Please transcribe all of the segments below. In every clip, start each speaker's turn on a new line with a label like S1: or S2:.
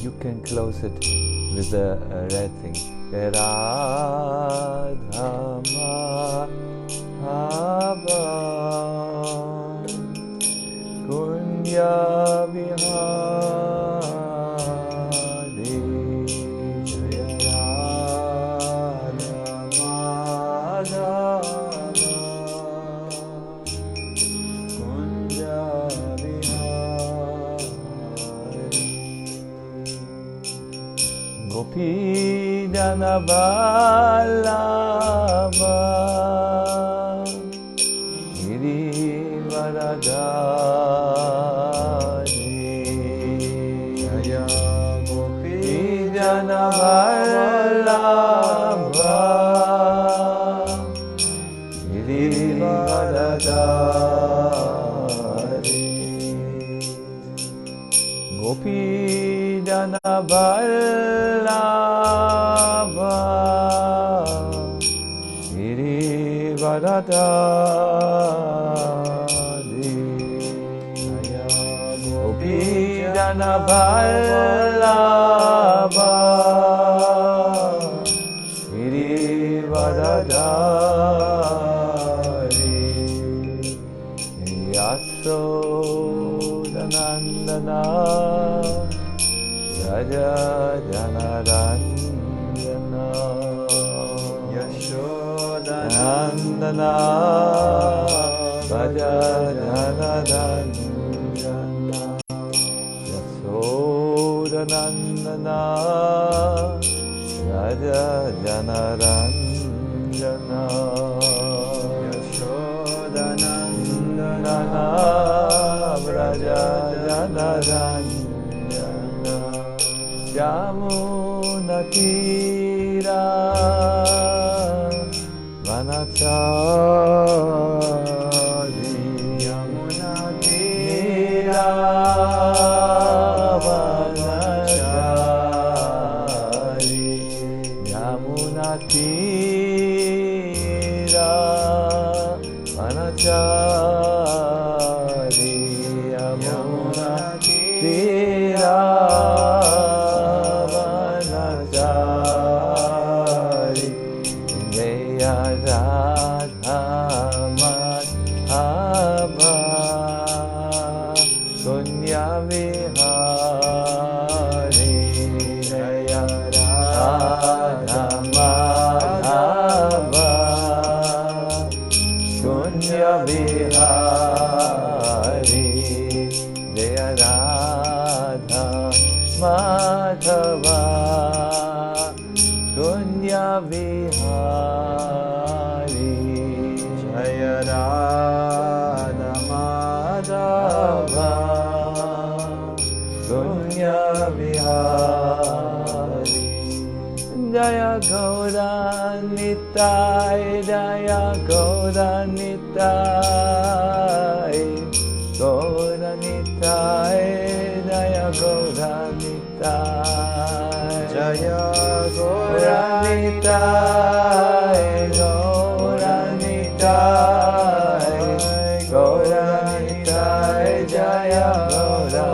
S1: You can close it with the red thing. Radha Madhavan Kunya Vihari Jaya Radha Madhavan Kunya Vihari Gopi Jana Vallabha Girivaradhari Jaya Gopi Jana Vallabha Girivaradhari Gopi Jana Vallabha Girivaradhari Jaya Gopi Jana Vallabha Girivaradhari Yasodanandana Raja Janaranjana Yashodanandana Raja Janaranjana Yasodanandana Raja Janaranjana Yashodanandana Raja Janaranjana Yamuna Tira Vanachari Yamuna Tira Vanachari Yamuna Tira Vanachari Yamuna Tira Madhava Kunya Vihari Jaya Radha Madhava Kunya Vihari Jaya Gaura Nitai Jaya Gaura Nitai Gaura Nitai Jaya Gaura Nitai Jaya Gaura Nitai Gaura Nitai Gaura Nitai Jaya Gaura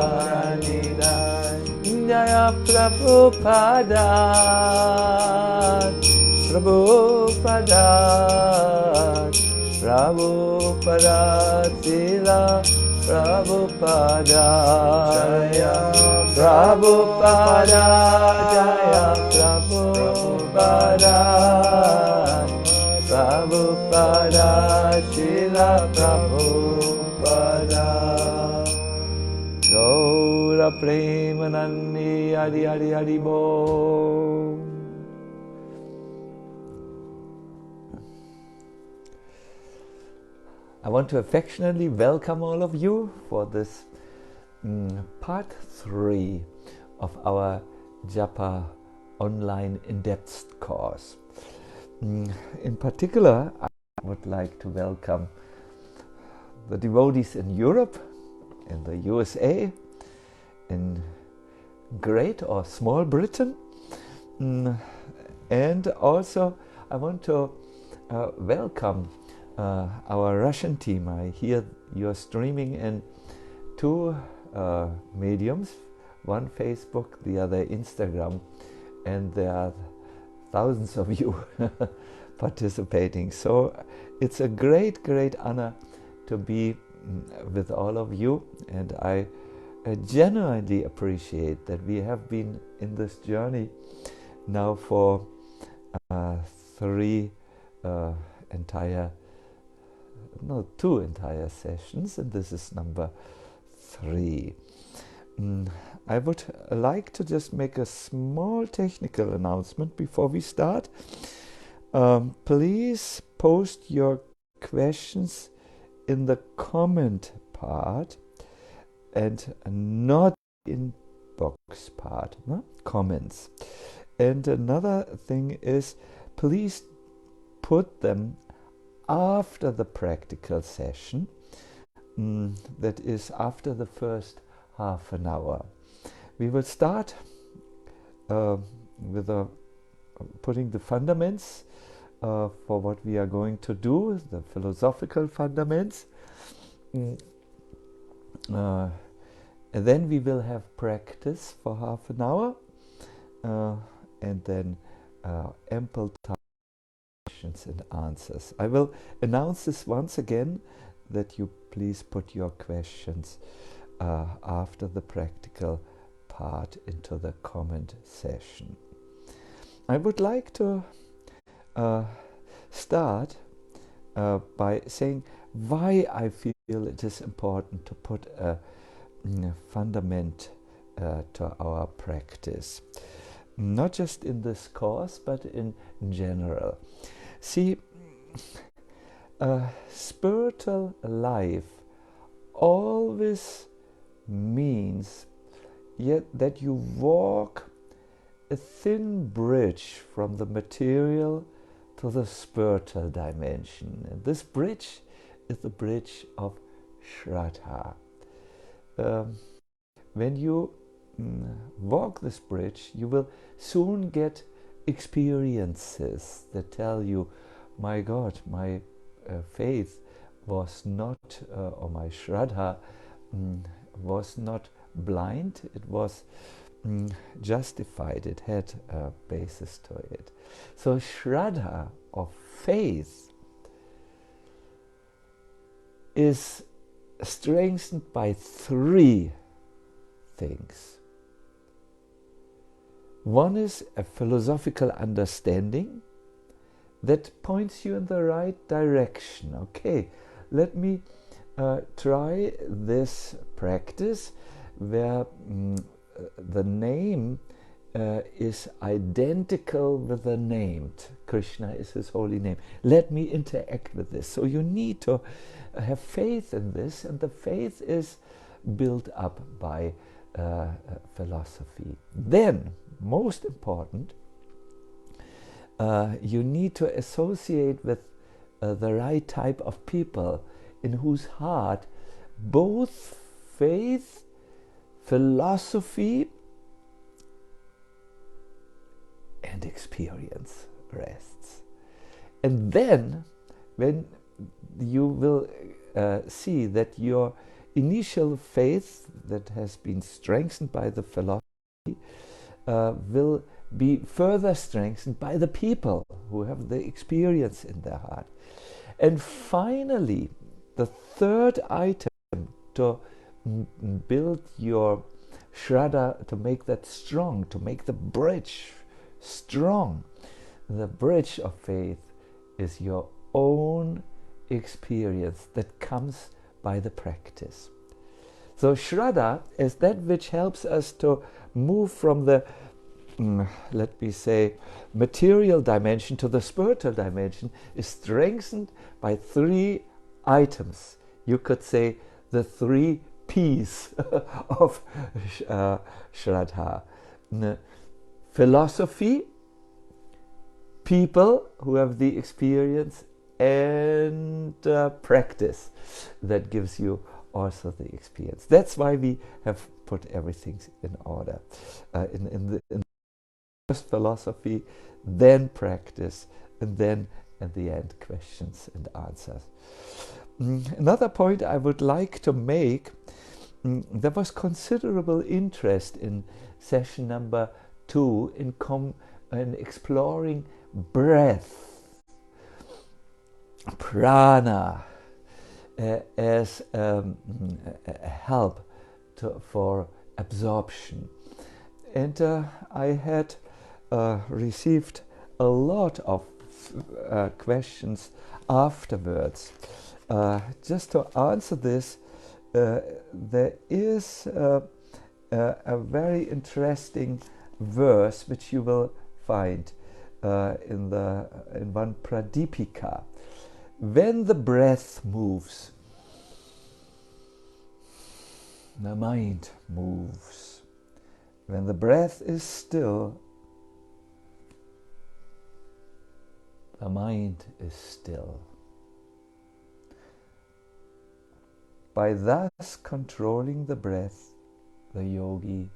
S1: Nitai Jaya Prabhupada Prabhupada Prabhupada Sila Prabhupada Jaya Prabhupada Jaya Prabhupada Prabhupada Sila Prabhupada Gaura Premanandi Hari Hari Hari Bo. I want to affectionately welcome all of you for this part 3 of our Japa online in-depth course. In particular, I would like to welcome the devotees in Europe, in the USA, in Great or Small Britain, and also I want to welcome our Russian team. I hear you're streaming in two mediums, one Facebook, the other Instagram, and there are thousands of you participating. So it's a great, great honor to be with all of you, and I genuinely appreciate that we have been in this journey now for two entire sessions, and this is number 3. I would like to just make a small technical announcement before we start. Please post your questions in the comment part and not in box part, no? Comments. And another thing is, please put them after the practical session, that is after the first half an hour. We will start with putting the fundaments for what we are going to do, the philosophical fundaments. And then we will have practice for half an hour, and then ample time for questions and answers. I will announce this once again, that you please put your questions after the practical part into the comment session. I would like to start by saying why I feel it is important to put a fundament to our practice, not just in this course but in general. See, spiritual life always means yet that you walk a thin bridge from the material to the spiritual dimension. And this bridge is the bridge of Shraddha. When you walk this bridge, you will soon get experiences that tell you, my God, my faith was not, or my Shraddha was not blind, it was justified, it had a basis to it. So Shraddha, or faith, is strengthened by 3 things. One is a philosophical understanding that points you in the right direction. Okay, let me try this practice where the name is identical with the named. Krishna is his holy name. Let me interact with this. So you need to have faith in this, and the faith is built up by philosophy. Then, most important, you need to associate with the right type of people in whose heart both faith, philosophy and experience rests. And then when you will see that your initial faith that has been strengthened by the philosophy will be further strengthened by the people who have the experience in their heart. And finally, the third item to build your Shraddha, to make that strong, to make the bridge strong, the bridge of faith is your own experience that comes by the practice. So Shraddha is that which helps us to move from the let me say material dimension to the spiritual dimension, is strengthened by 3 items. You could say the 3 P's of Shraddha. Philosophy, people who have the experience, and practice that gives you also the experience. That's why we have put everything in order. In the first philosophy, then practice, and then at the end questions and answers. Another point I would like to make, there was considerable interest in session number 2 in exploring breath, prana, as a help for absorption. And I had received a lot of questions afterwards. Just to answer this, there is a very interesting verse which you will find in one Pradipika. When the breath moves, the mind moves. When the breath is still, the mind is still. By thus controlling the breath, the yogi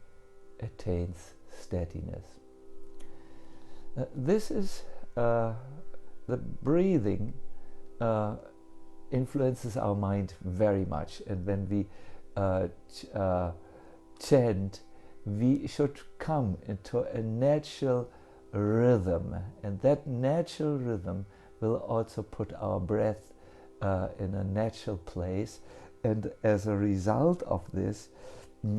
S1: attains steadiness. This is the breathing influences our mind very much, and when we chant, we should come into a natural rhythm, and that natural rhythm will also put our breath in a natural place, and as a result of this,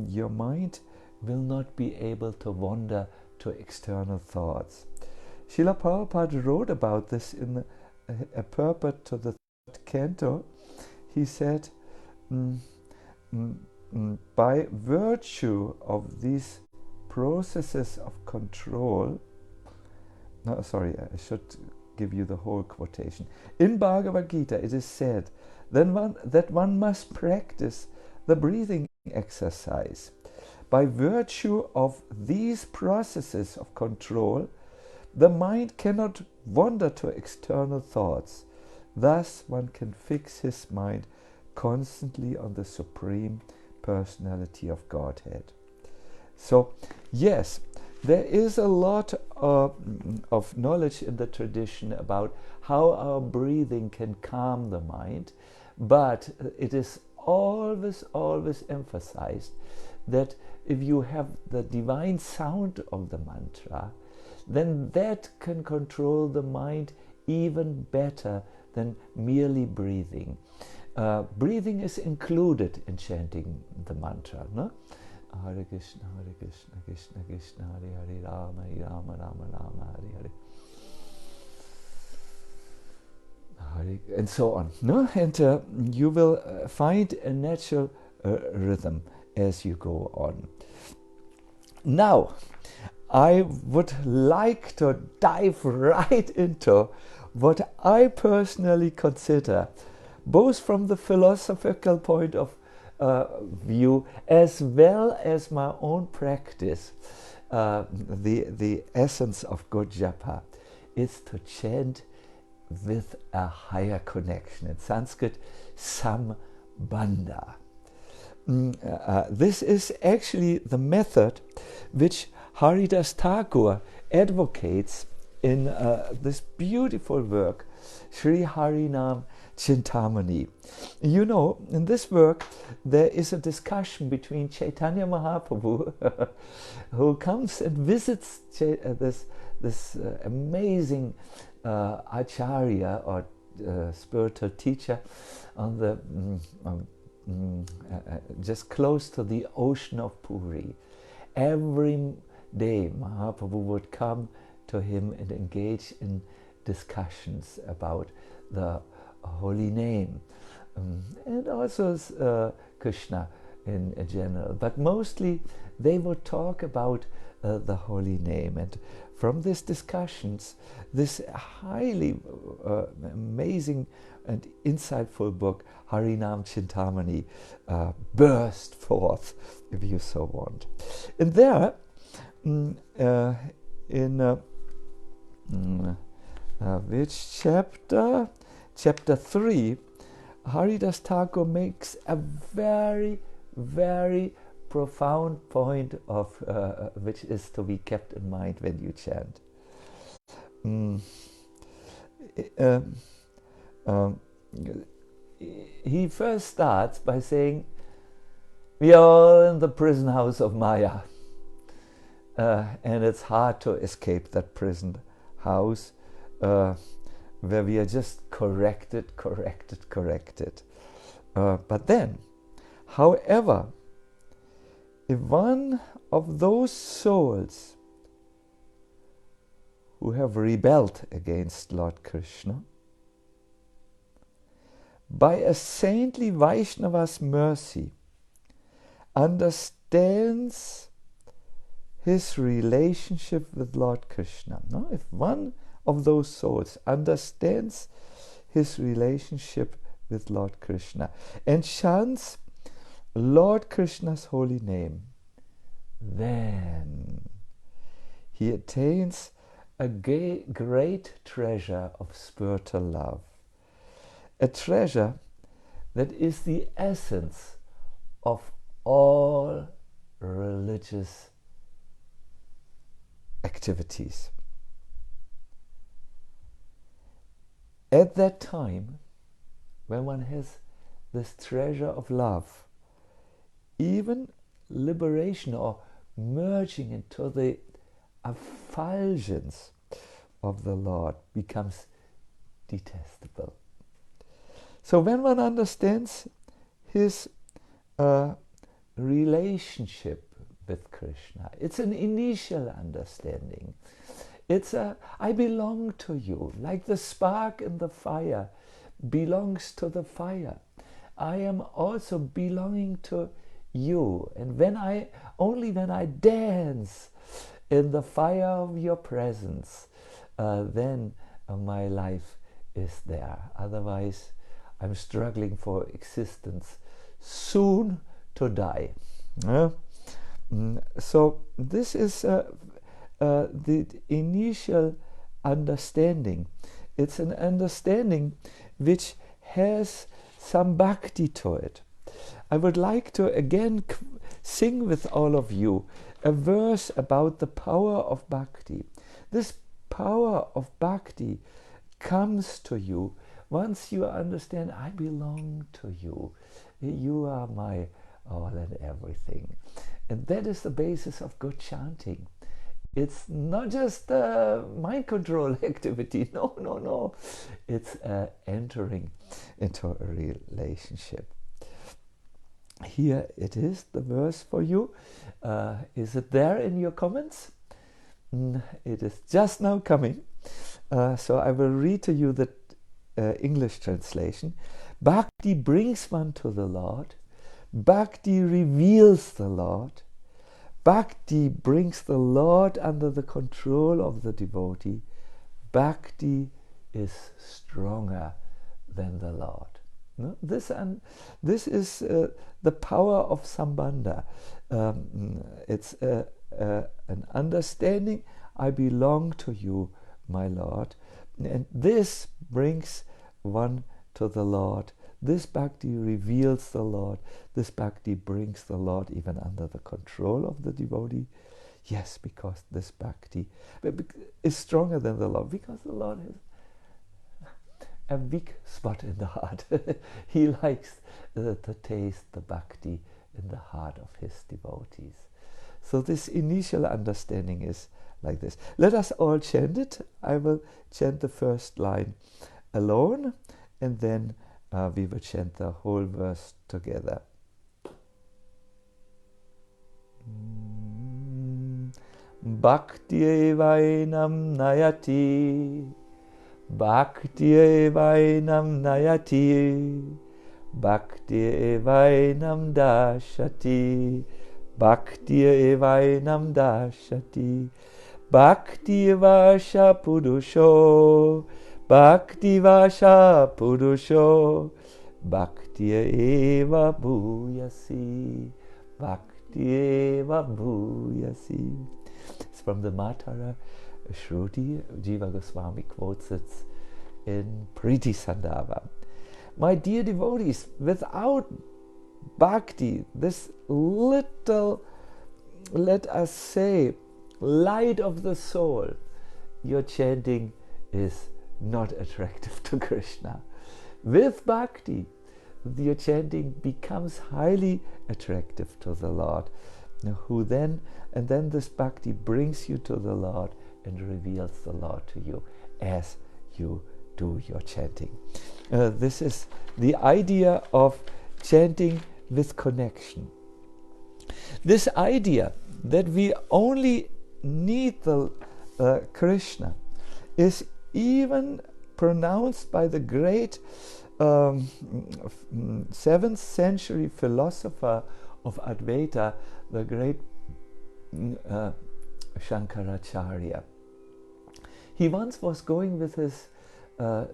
S1: your mind will not be able to wander to external thoughts. Srila Prabhupada wrote about this in a purport to the third canto. He said, by virtue of these processes of control, no, sorry, I should give you the whole quotation. In Bhagavad Gita it is said that one must practice the breathing exercise. By virtue of these processes of control, the mind cannot wander to external thoughts. Thus one can fix his mind constantly on the Supreme Personality of Godhead. So, yes, there is a lot of knowledge in the tradition about how our breathing can calm the mind, but it is always emphasized that if you have the divine sound of the mantra, then that can control the mind even better than merely breathing. Breathing is included in chanting the mantra, no? Hare Krishna, Krishna Krishna, Hare Hare, Rama Rama, Rama Rama, Hare Hare, and so on. No? And you will find a natural rhythm as you go on. Now, I would like to dive right into what I personally consider, both from the philosophical point of view as well as my own practice, the essence of good japa is to chant with a higher connection. In Sanskrit, sambandha. This is actually the method which Haridas Thakur advocates in this beautiful work, Sri Harinam Chintamani. You know, in this work there is a discussion between Chaitanya Mahaprabhu, who comes and visits this amazing acharya or spiritual teacher on the just close to the ocean of Puri. Every day Mahaprabhu would come to him and engage in discussions about the holy name, and also Krishna in general, but mostly they would talk about the holy name. And from these discussions, this highly amazing and insightful book, Harinam Chintamani, burst forth, if you so want. And there, in which chapter? chapter 3, Haridas Thakur makes a very, very profound point of which is to be kept in mind when you chant. He first starts by saying, we are all in the prison house of Maya, and it's hard to escape that prison house where we are just corrected. But then, however, if one of those souls who have rebelled against Lord Krishna, by a saintly Vaishnava's mercy, understands his relationship with Lord Krishna. No? If one of those souls understands his relationship with Lord Krishna and chants Lord Krishna's holy name, then he attains a great treasure of spiritual love. A treasure that is the essence of all religious activities. At that time, when one has this treasure of love, even liberation or merging into the effulgence of the Lord becomes detestable. So when one understands his relationship with Krishna, it's an initial understanding. It's I belong to you, like the spark in the fire belongs to the fire. I am also belonging to you, and only when I dance in the fire of your presence, then my life is there. Otherwise, I'm struggling for existence, soon to die. So this is the initial understanding. It's an understanding which has some bhakti to it. I would like to again sing with all of you a verse about the power of bhakti. This power of bhakti comes to you once you understand, I belong to you. You are my all and everything. And that is the basis of good chanting. It's not just a mind control activity. No. It's entering into a relationship. Here it is, the verse for you. Is it there in your comments? It is just now coming. So I will read to you the English translation. Bhakti brings one to the Lord. Bhakti reveals the Lord. Bhakti brings the Lord under the control of the devotee. Bhakti is stronger than the Lord. No? This is the power of Sambandha. It's an understanding, I belong to you, my Lord. And this brings one to the Lord. This bhakti reveals the Lord. This bhakti brings the Lord even under the control of the devotee. Yes, because this bhakti is stronger than the Lord, because the Lord has a weak spot in the heart. He likes to taste the bhakti in the heart of his devotees. So this initial understanding is like this. Let us all chant it. I will chant the first line alone, and then we will chant the whole verse together. Bhakti evainam nayati, Bhakti evainam nayati, Bhakti evainam dashati, Bhakti evainam dashati, Bhakti vasha purusho, Bhakti vasha purusho, Bhakti eva bhuyasi, Bhakti eva bhuyasi. It's from the Matara Shruti. Jiva Goswami quotes it in Priti Sandava. My dear devotees, without Bhakti, this little, let us say, light of the soul, your chanting is not attractive to Krishna. With Bhakti, your chanting becomes highly attractive to the Lord, and then this Bhakti brings you to the Lord and reveals the Lord to you as you do your chanting. This is the idea of chanting with connection. This idea that we only need the Krishna is even pronounced by the great 7th century philosopher of Advaita, the great Shankaracharya. He once was going with his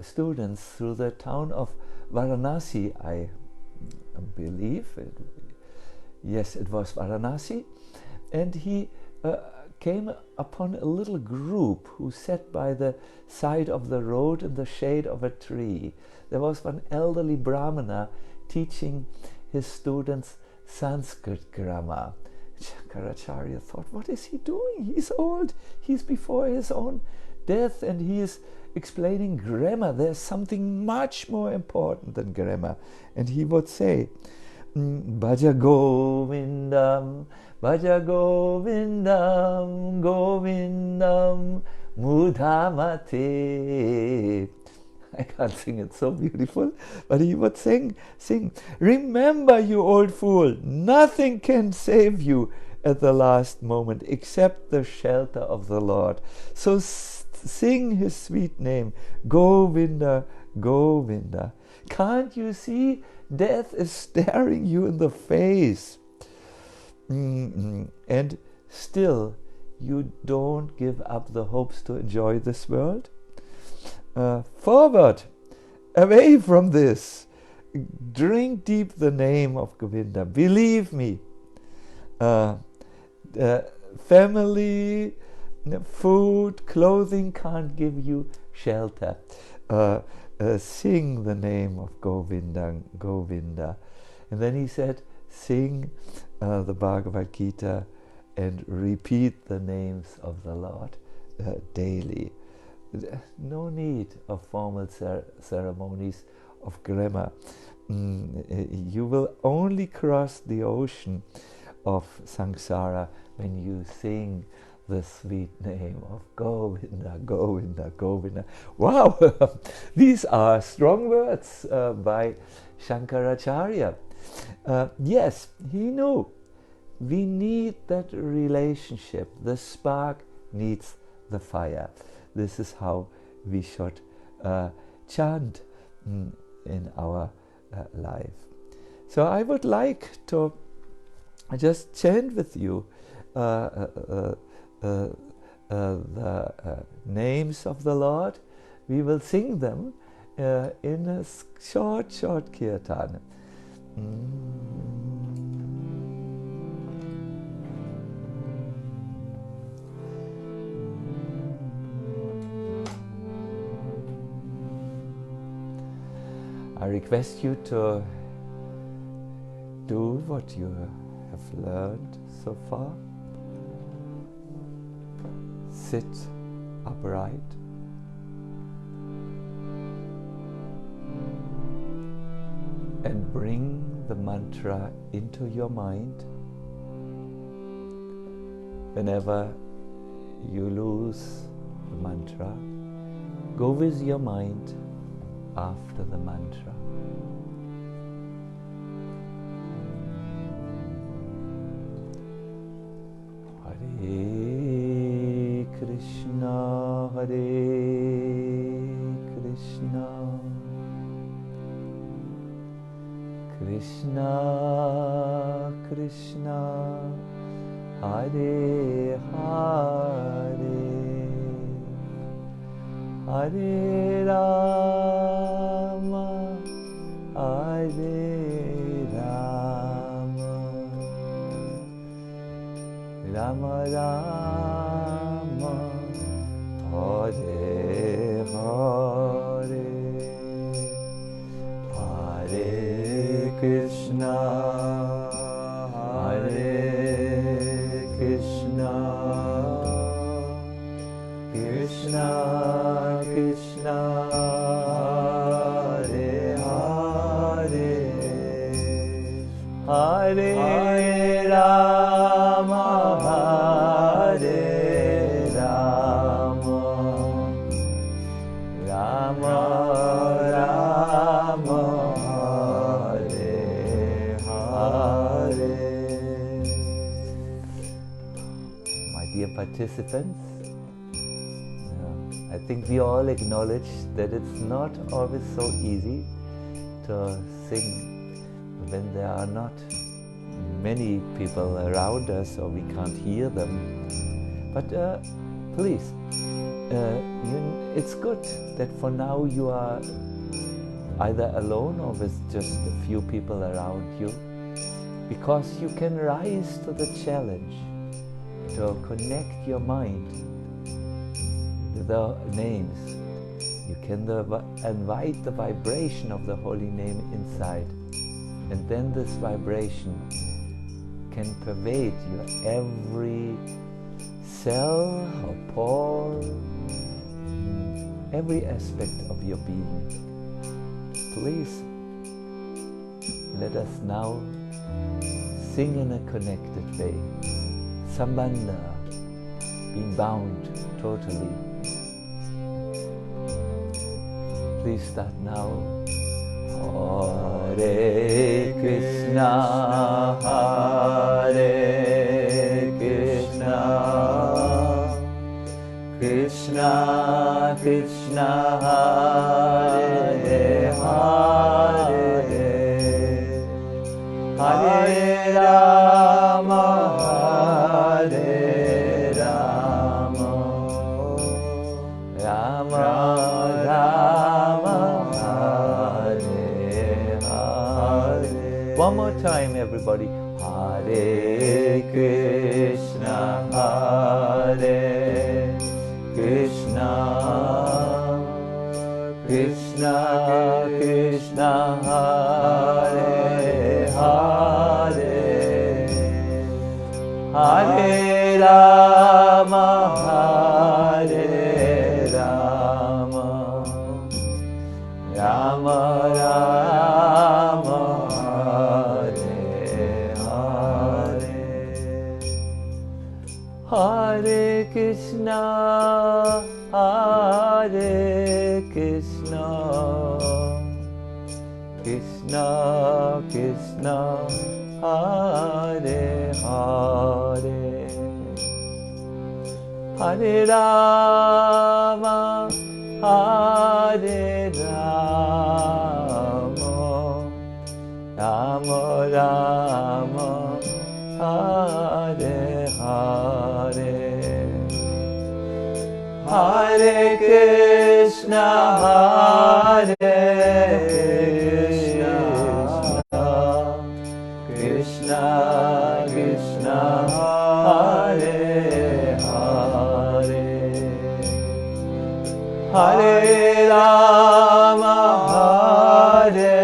S1: students through the town of Varanasi, I believe. Yes, it was Varanasi. And he came upon a little group who sat by the side of the road in the shade of a tree. There was one elderly Brahmana teaching his students Sanskrit grammar. Shankaracharya thought, what is he doing? He's old. He's before his own death and he is explaining grammar. There's something much more important than grammar. And he would say, Bhaja Govindam, Bhaja Govindam, Govindam, Mudhamate. I can't sing it so beautiful, but he would sing, remember, you old fool, nothing can save you at the last moment except the shelter of the Lord. So sing his sweet name, Govinda, Govinda. Can't you see death is staring you in the face? And still you don't give up the hopes to enjoy this world? Forward, away from this. Drink deep the name of Govinda. Believe me, family, food, clothing can't give you shelter. Sing the name of Govinda, Govinda. And then he said, sing the Bhagavad Gita and repeat the names of the Lord daily. No need of formal ceremonies of grammar. You will only cross the ocean of samsara when you sing the sweet name of Govinda, Govinda, Govinda. Wow, these are strong words by Shankaracharya. Yes, he knew we need that relationship. The spark needs the fire. This is how we should chant in our life. So I would like to just chant with you the names of the Lord. We will sing them in a short kirtan. I request you to do what you have learned so far. Sit upright. And bring the mantra into your mind. Whenever you lose the mantra, go with your mind after the mantra. Hare Krishna, Hare Krishna, Krishna Krishna, Hare Hare, Hare Rama, Hare Rama, Rama Rama, Hare Hare. Hare Krishna, Krishna Krishna, Hare Hare, Hare Rama, Hare Rama, Rama Rama, Hare Hare. My dear participants, I think we all acknowledge that it's not always so easy to sing when there are not many people around us or we can't hear them. But please, it's good that for now you are either alone or with just a few people around you, because you can rise to the challenge to connect your mind with the names. You can invite the vibration of the holy name inside, and then this vibration can pervade your every cell or pore, every aspect of your being. Please let us now sing in a connected way. Sambandha, being bound totally. Please start now. Hare Krishna, Hare Krishna, Krishna Krishna, Hare Hare, Hare Rama, Hare Rama, Rama Rama, Hare Hare. One more time, everybody. Hare Krishna, Hare Krishna, Krishna Krishna, Hare Hare, Hare Rama, Hare Rama, Rama Rama, Hare Hare. Hare Krishna, Hare Krishna, Krishna Krishna, Hare Hare, Hare Rama, Hare Rama, Rama Rama, Hare Hare, Hare Krishna, Hare Krishna, Krishna Krishna, Hare Hare, Hare Rama, Hare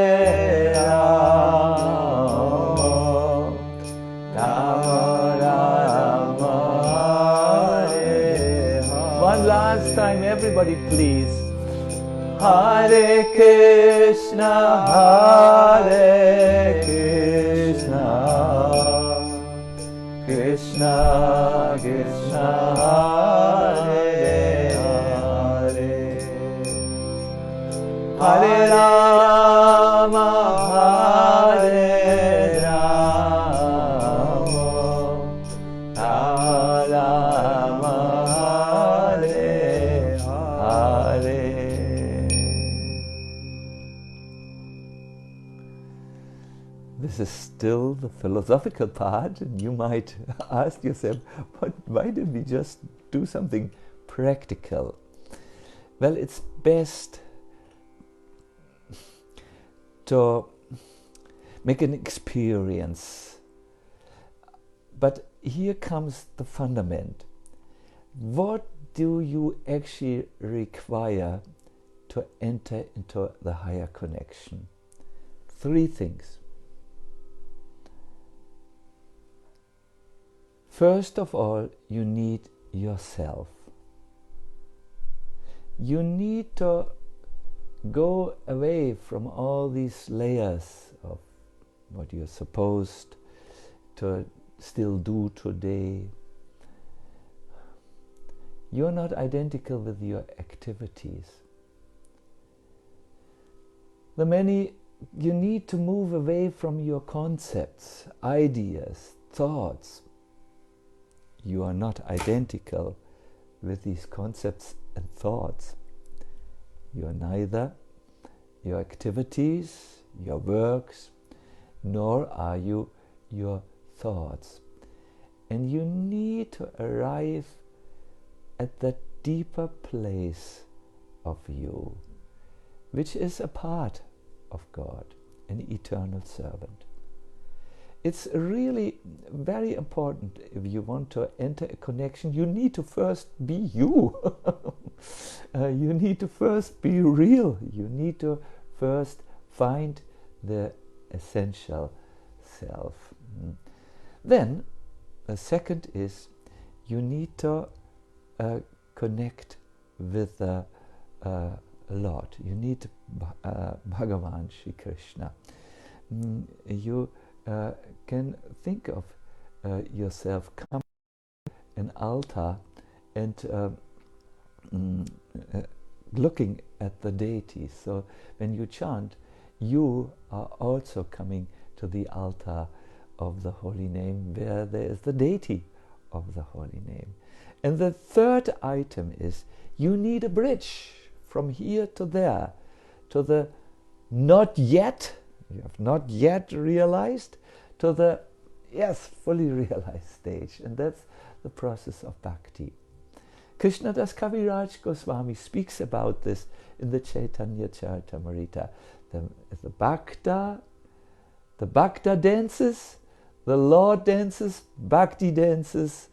S1: Rama, Rama Rama, Hare Hare. One last time, everybody, please. Hare Krishna, Hare Krishna, Krishna Krishna, Hare Hare, Hare Rama, Hare Rama, Rama Rama, Hare Hare. This is still the philosophical part, and you might ask yourself, why did we just do something practical? Well, it's best to make an experience. But here comes the fundament. What do you actually require to enter into the higher connection? 3 things. First of all, you need yourself. You need to go away from all these layers of what you're supposed to still do today. You're not identical with your activities. You need to move away from your concepts, ideas, thoughts. You are not identical with these concepts and thoughts. You are neither your activities, your works, nor are you your thoughts. And you need to arrive at that deeper place of you, which is a part of God, an eternal servant. It's really very important. If you want to enter a connection, you need to first be you. You need to first be real. You need to first find the essential self. Then, the second is, you need to connect with the Lord. You need Bhagavan, Shri Krishna. You can think of yourself come to an altar and looking at the deity. So when you chant, you are also coming to the altar of the holy name, where there is the deity of the holy name. And the third item is, you need a bridge from here to there, to the not yet, you have not yet realized, to the yes, fully realized stage. And that's the process of bhakti. Krishna Das Kaviraj Goswami speaks about this in the Chaitanya Charitamrita. The Bhakta dances, the Lord dances, Bhakti dances,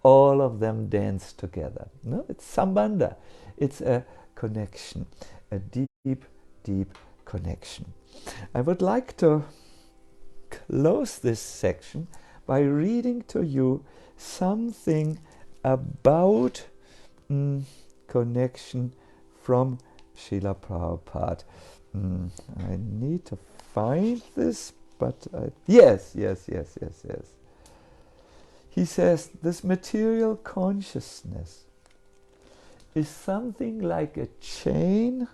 S1: all of them dance together. No, it's sambandha. It's a connection, a deep, deep connection. I would like to close this section by reading to you something about connection from Srila Prabhupada. I need to find this, but yes. He says, this material consciousness is something like a chain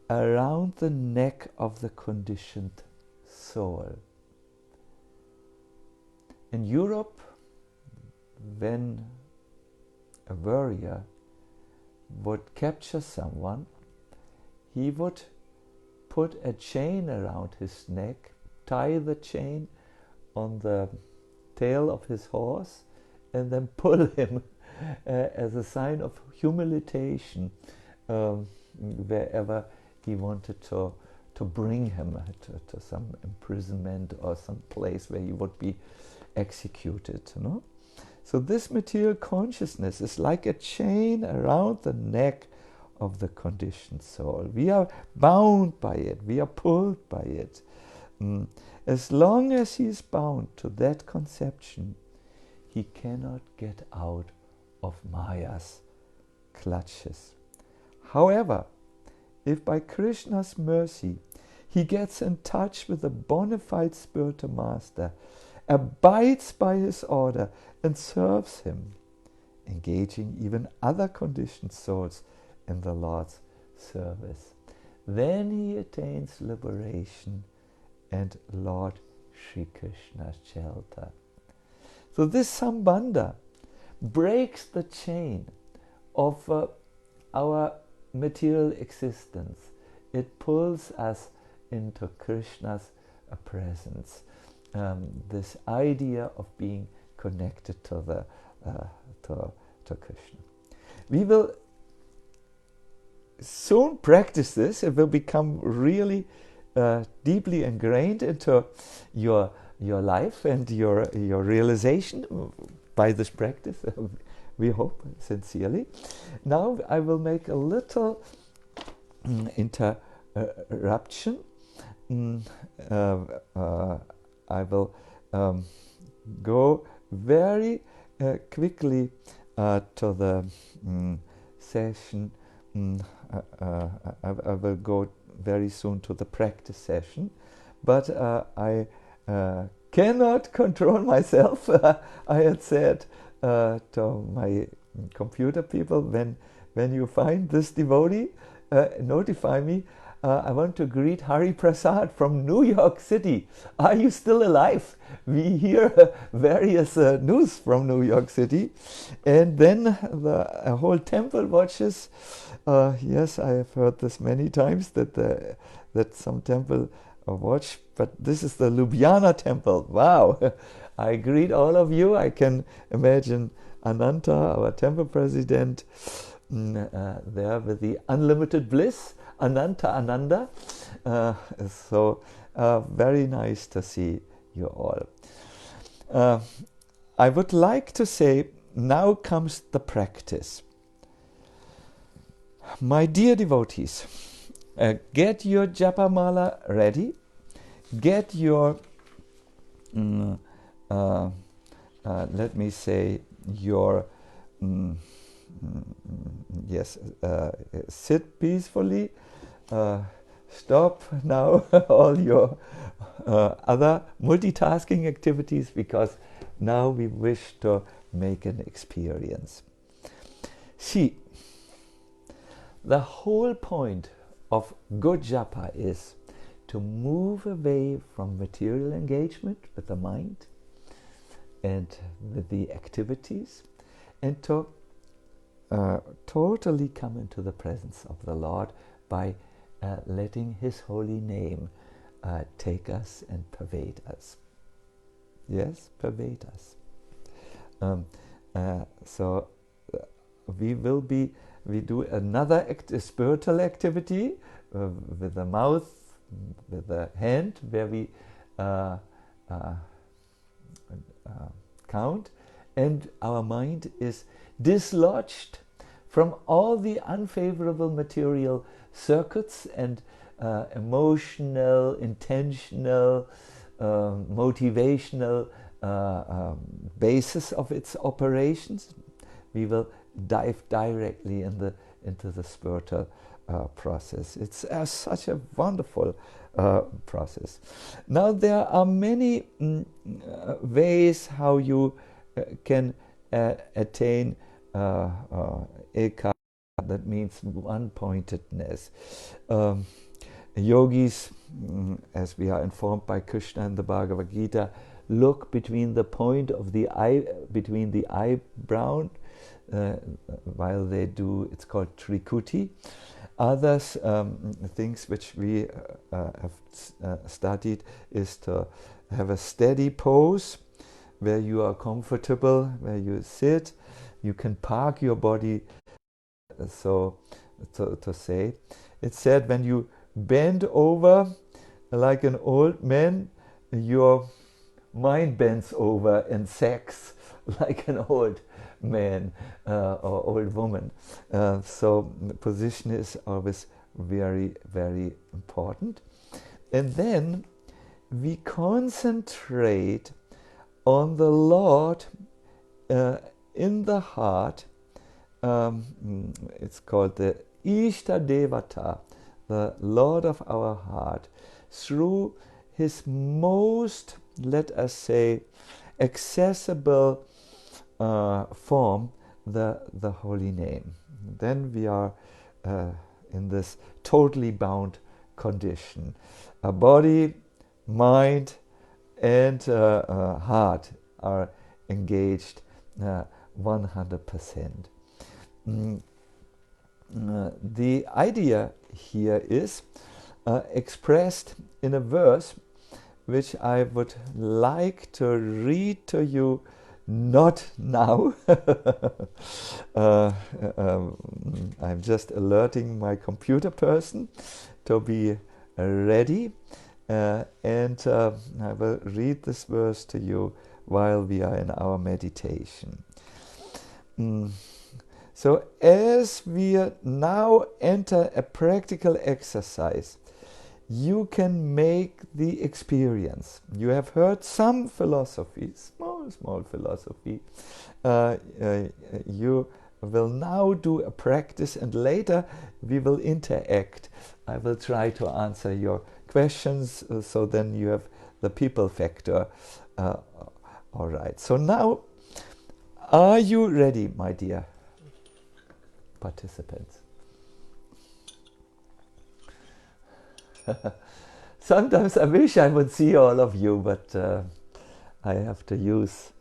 S1: around the neck of the conditioned soul. In Europe, when a warrior would capture someone, he would put a chain around his neck, tie the chain on the tail of his horse, and then pull him as a sign of humiliation wherever he wanted to bring him to some imprisonment or some place where he would be executed. No? So this material consciousness is like a chain around the neck of the conditioned soul. We are bound by it. We are pulled by it. As long as he is bound to that conception, he cannot get out of Maya's clutches. However, if by Krishna's mercy he gets in touch with the bona fide spiritual master, abides by his order and serves him, engaging even other conditioned souls in the Lord's service, then he attains liberation and Lord Sri Krishna's shelter. So this sambandha breaks the chain of our material existence. It pulls us into Krishna's presence. This idea of being connected to Krishna. We will soon practice this. It will become really deeply ingrained into your life and your realization by this practice. We hope sincerely. Now I will make a little interruption. I will go very quickly to the session. I will go very soon to the practice session, but I cannot control myself. I had said to my computer people, when you find this devotee, notify me. I want to greet Hari Prasad from New York City. Are you still alive? We hear various news from New York City. And then the whole temple watches. Yes, I have heard this many times, that some temple watch, but this is the Ljubljana temple. Wow! I greet all of you. I can imagine Ananta, our temple president, there with the unlimited bliss, Ananda. So very nice to see you all. I would like to say, now comes the practice. My dear devotees, get your japa mala ready. Get your, let me say, your, yes, sit peacefully. Stop now all your other multitasking activities, because now we wish to make an experience. See, the whole point of good japa is to move away from material engagement with the mind and with the activities, and to totally come into the presence of the Lord by letting His holy name take us and pervade us. Yes, pervade us. So we do another spiritual activity with the mouth, with the hand, where we count, and our mind is dislodged from all the unfavorable material circuits and emotional, intentional, motivational basis of its operations. We will dive directly into the spiritual process. It's such a wonderful process. Now there are many ways how you can attain eka, that means one-pointedness. Yogis, as we are informed by Krishna in the Bhagavad Gita, look between the point of the eye, between the eyebrow, while they do, it's called trikuti. Others, things which we have studied, is to have a steady pose where you are comfortable, where you sit. You can park your body, so to say. It's said when you bend over like an old man, your mind bends over and sags like an old man or old woman. So the position is always very, very important. And then we concentrate on the Lord in the heart. It's called the Ishta Devata, the Lord of our heart, through His most, let us say, accessible form, the holy name. Then we are in this totally bound condition. A body, mind, and heart are engaged 100%. The idea here is expressed in a verse which I would like to read to you, not now. I'm just alerting my computer person to be ready, and I will read this verse to you while we are in our meditation. So as we now enter a practical exercise, you can make the experience. You have heard some philosophy, small philosophy. You will now do a practice, and later we will interact. I will try to answer your questions, so then you have the people factor. All right, so now, are you ready, my dear participants? Sometimes I wish I would see all of you, but I have to use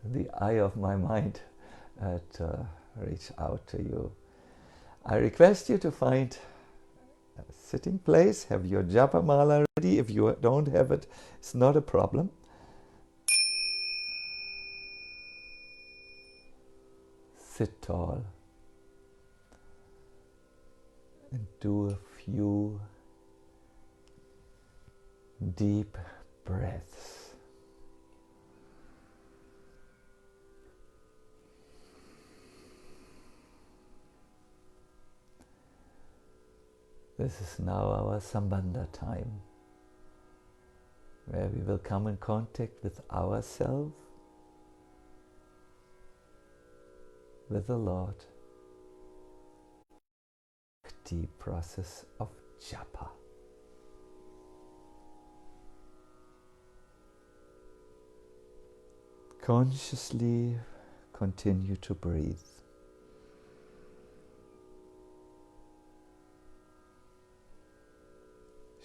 S1: the eye of my mind to reach out to you. I request you to find a sitting place, have your japa mala ready. If you don't have it, it's not a problem. Sit tall and do a few deep breaths. This is now our Sambandha time, where we will come in contact with ourselves, with the Lord. Bhakti process of japa. Consciously continue to breathe.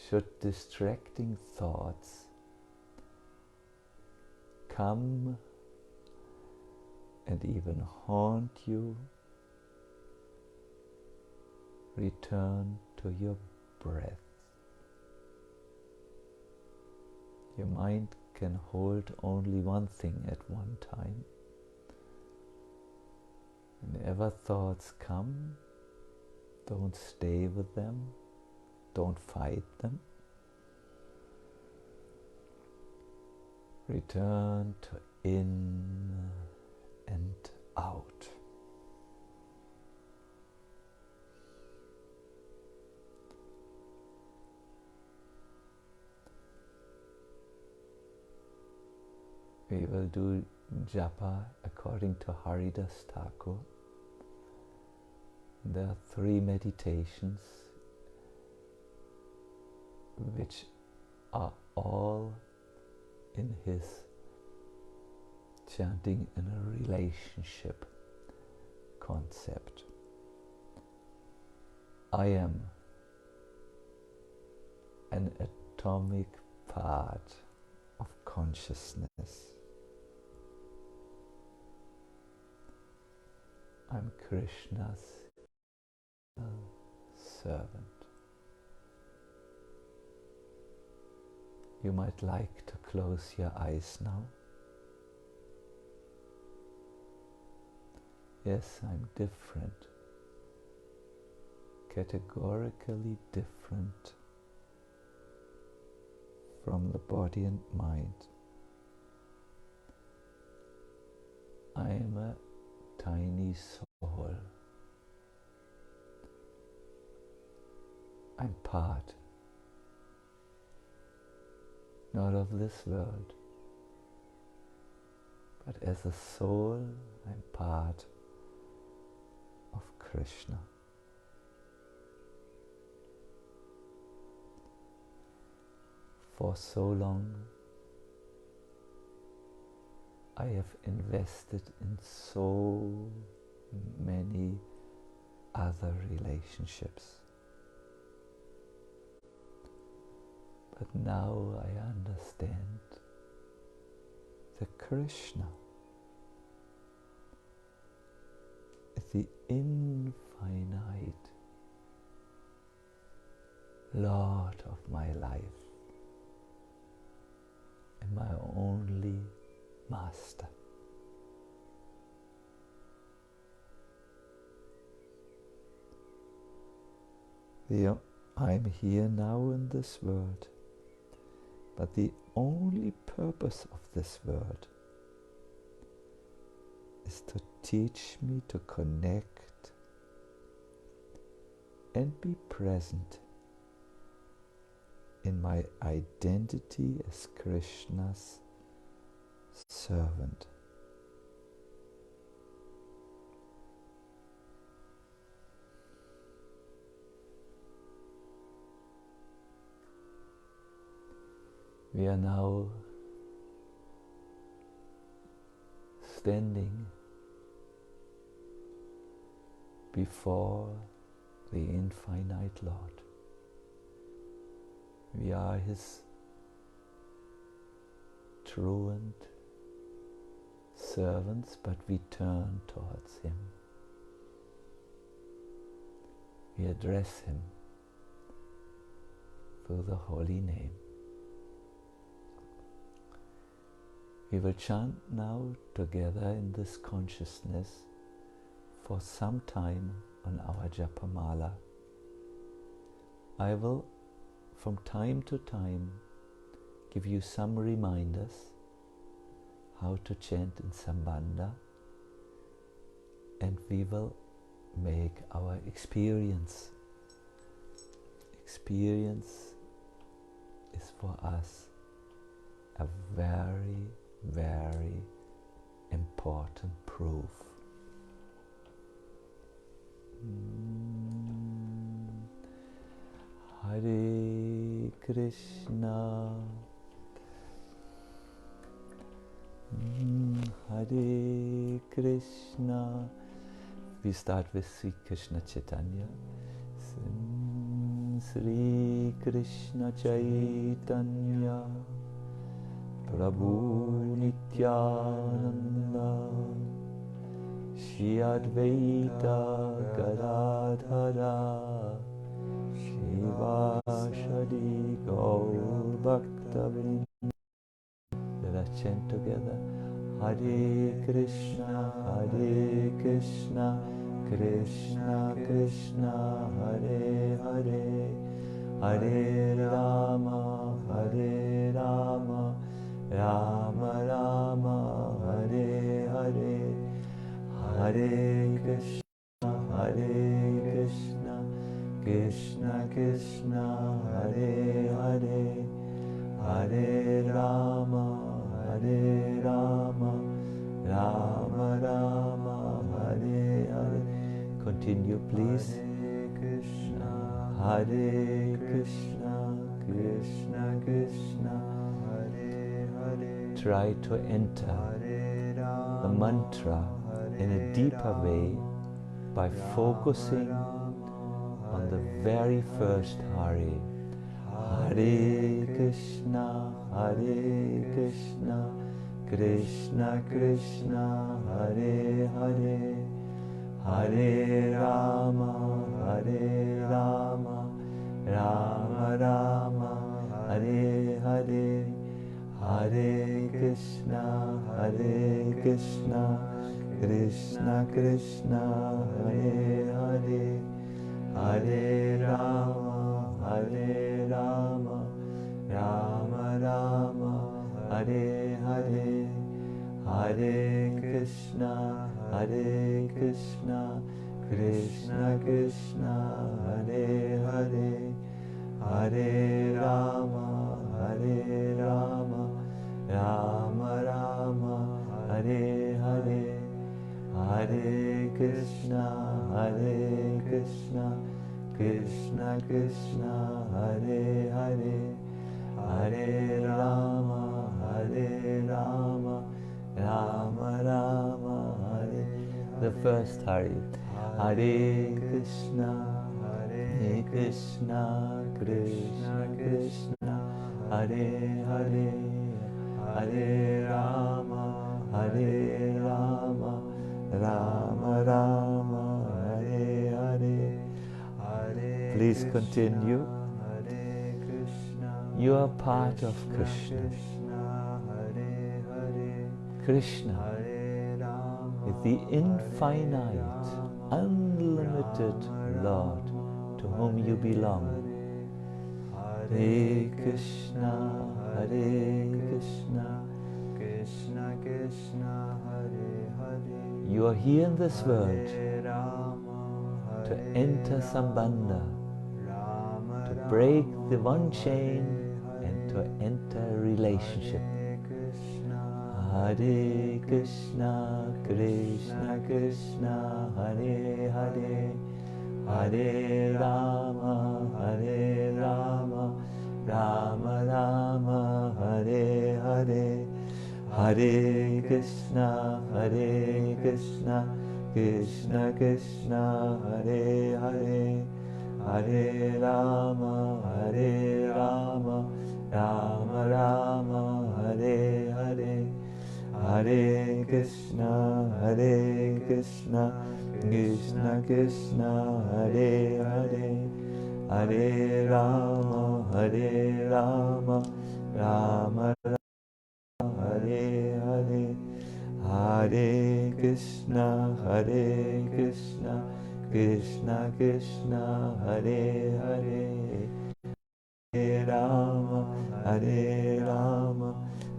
S1: Should distracting thoughts come and even haunt you, return to your breath. Your mind can hold only one thing at one time. Whenever thoughts come, don't stay with them, don't fight them. Return to in and out. We will do japa according to Haridas Thakur. There are 3 meditations which are all in his chanting in a relationship concept. I am an atomic part of consciousness. I'm Krishna's servant. You might like to close your eyes now. Yes, I'm different, categorically different from the body and mind. I am a tiny soul. I'm part, not of this world, but as a soul, I'm part of Krishna. For so long, I have invested in so many other relationships. But now I understand that Krishna is the infinite Lord of my life and my only Master. I'm here now in this world, but the only purpose of this world is to teach me to connect and be present in my identity as Krishna's servant. We are now standing before the infinite Lord. We are His truant servants, but we turn towards Him. We address Him through the holy name. We will chant now together in this consciousness for some time on our Japamala. I will from time to time give you some reminders how to chant in Sambandha, and we will make our experience. Experience is for us a very, very important proof. Hare Krishna, Hare Krishna. We start with Sri Krishna Chaitanya. Sri Krishna Chaitanya Prabhu Nityananda Shri Advaita Gadadhara Shivashadi Gaur Bhaktavinda. Let us chant together. Hare Krishna, Krishna Krishna, Hare Hare, Hare Rama, Rama Rama, Hare Hare, Hare Krishna, Krishna Krishna, Hare Hare, Hare Rama, Rama Rama, Hare Hare. Continue, please. Hare Krishna, Krishna Krishna, Hare Hare. Try to enter the mantra in a deeper way by focusing on the very first Hare. Hare Krishna, Krishna Krishna, Hare Hare, Hare Rama, Rama Rama, Hare Hare, Hare Krishna, Krishna Krishna, Hare Hare, Hare Rama, Rama Rama, Hare Hare, Hare Krishna, Krishna Krishna, Hare Hare, Hare Rama, Rama Rama, Hare Hare, Hare Krishna, Krishna Krishna, Hare Hare, Hare Rama, Rama Rama, Hare. The first Hare. Hare Krishna, Krishna Krishna, Hare Hare, Hare Rama, Rama Rama, Hare Hare. Please continue. You are part of Krishna. Krishna is the infinite, unlimited Lord to whom you belong. Hare Krishna, Krishna Krishna, Hare Hare. You are here in this world to enter Sambandha, to break the one chain and to enter relationship. Hare Krishna, Krishna Krishna, Hare Hare, Hare Rama, Hare Rama, Rama Rama, Hare Hare, Hare Krishna, Krishna Krishna, Hare Hare, Hare Rama, Rama Rama, Hare Hare, Hare Krishna, Krishna Krishna, Hare Hare, Hare Rama, Rama Rama, Hare Hare, Hare Krishna, Krishna Krishna, Hare Hare, Hare Rama,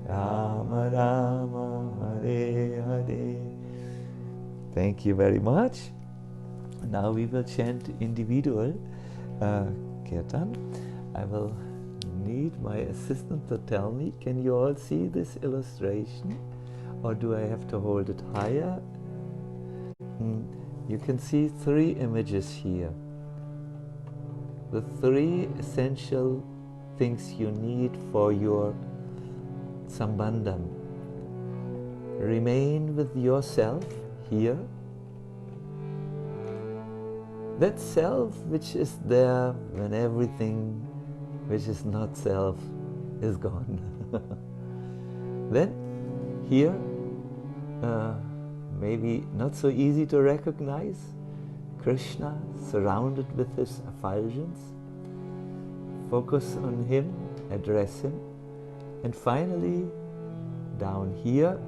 S1: Rama Rama, Hare Hare. Thank you very much. Now we will chant individual kirtan. I will need my assistant to tell me, can you all see this illustration? Or do I have to hold it higher? You can see three images here. The three essential things you need for your sambandham. Remain with yourself here. That self which is there when everything which is not self is gone. Then here, maybe not so easy to recognize, Krishna surrounded with his effulgence. Focus on him, address him, and finally, down here,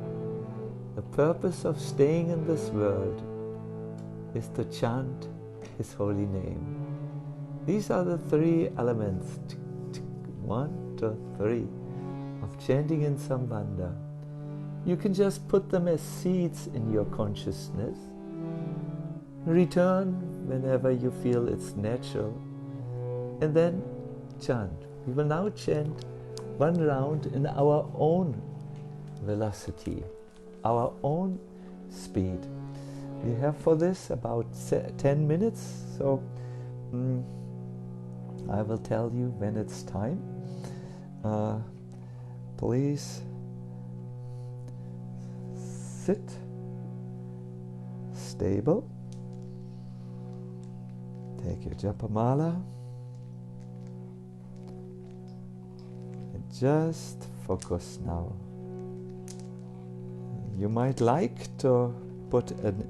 S1: the purpose of staying in this world is to chant his holy name. These are the three elements, 1, 2, 3, of chanting in Sambandha. You can just put them as seeds in your consciousness. Return whenever you feel it's natural, and then chant. We will now chant one round in our own velocity, our own speed. We have for this about 10 minutes, so I will tell you when it's time. Please sit stable. Take your japamala and just focus now. You might like to put an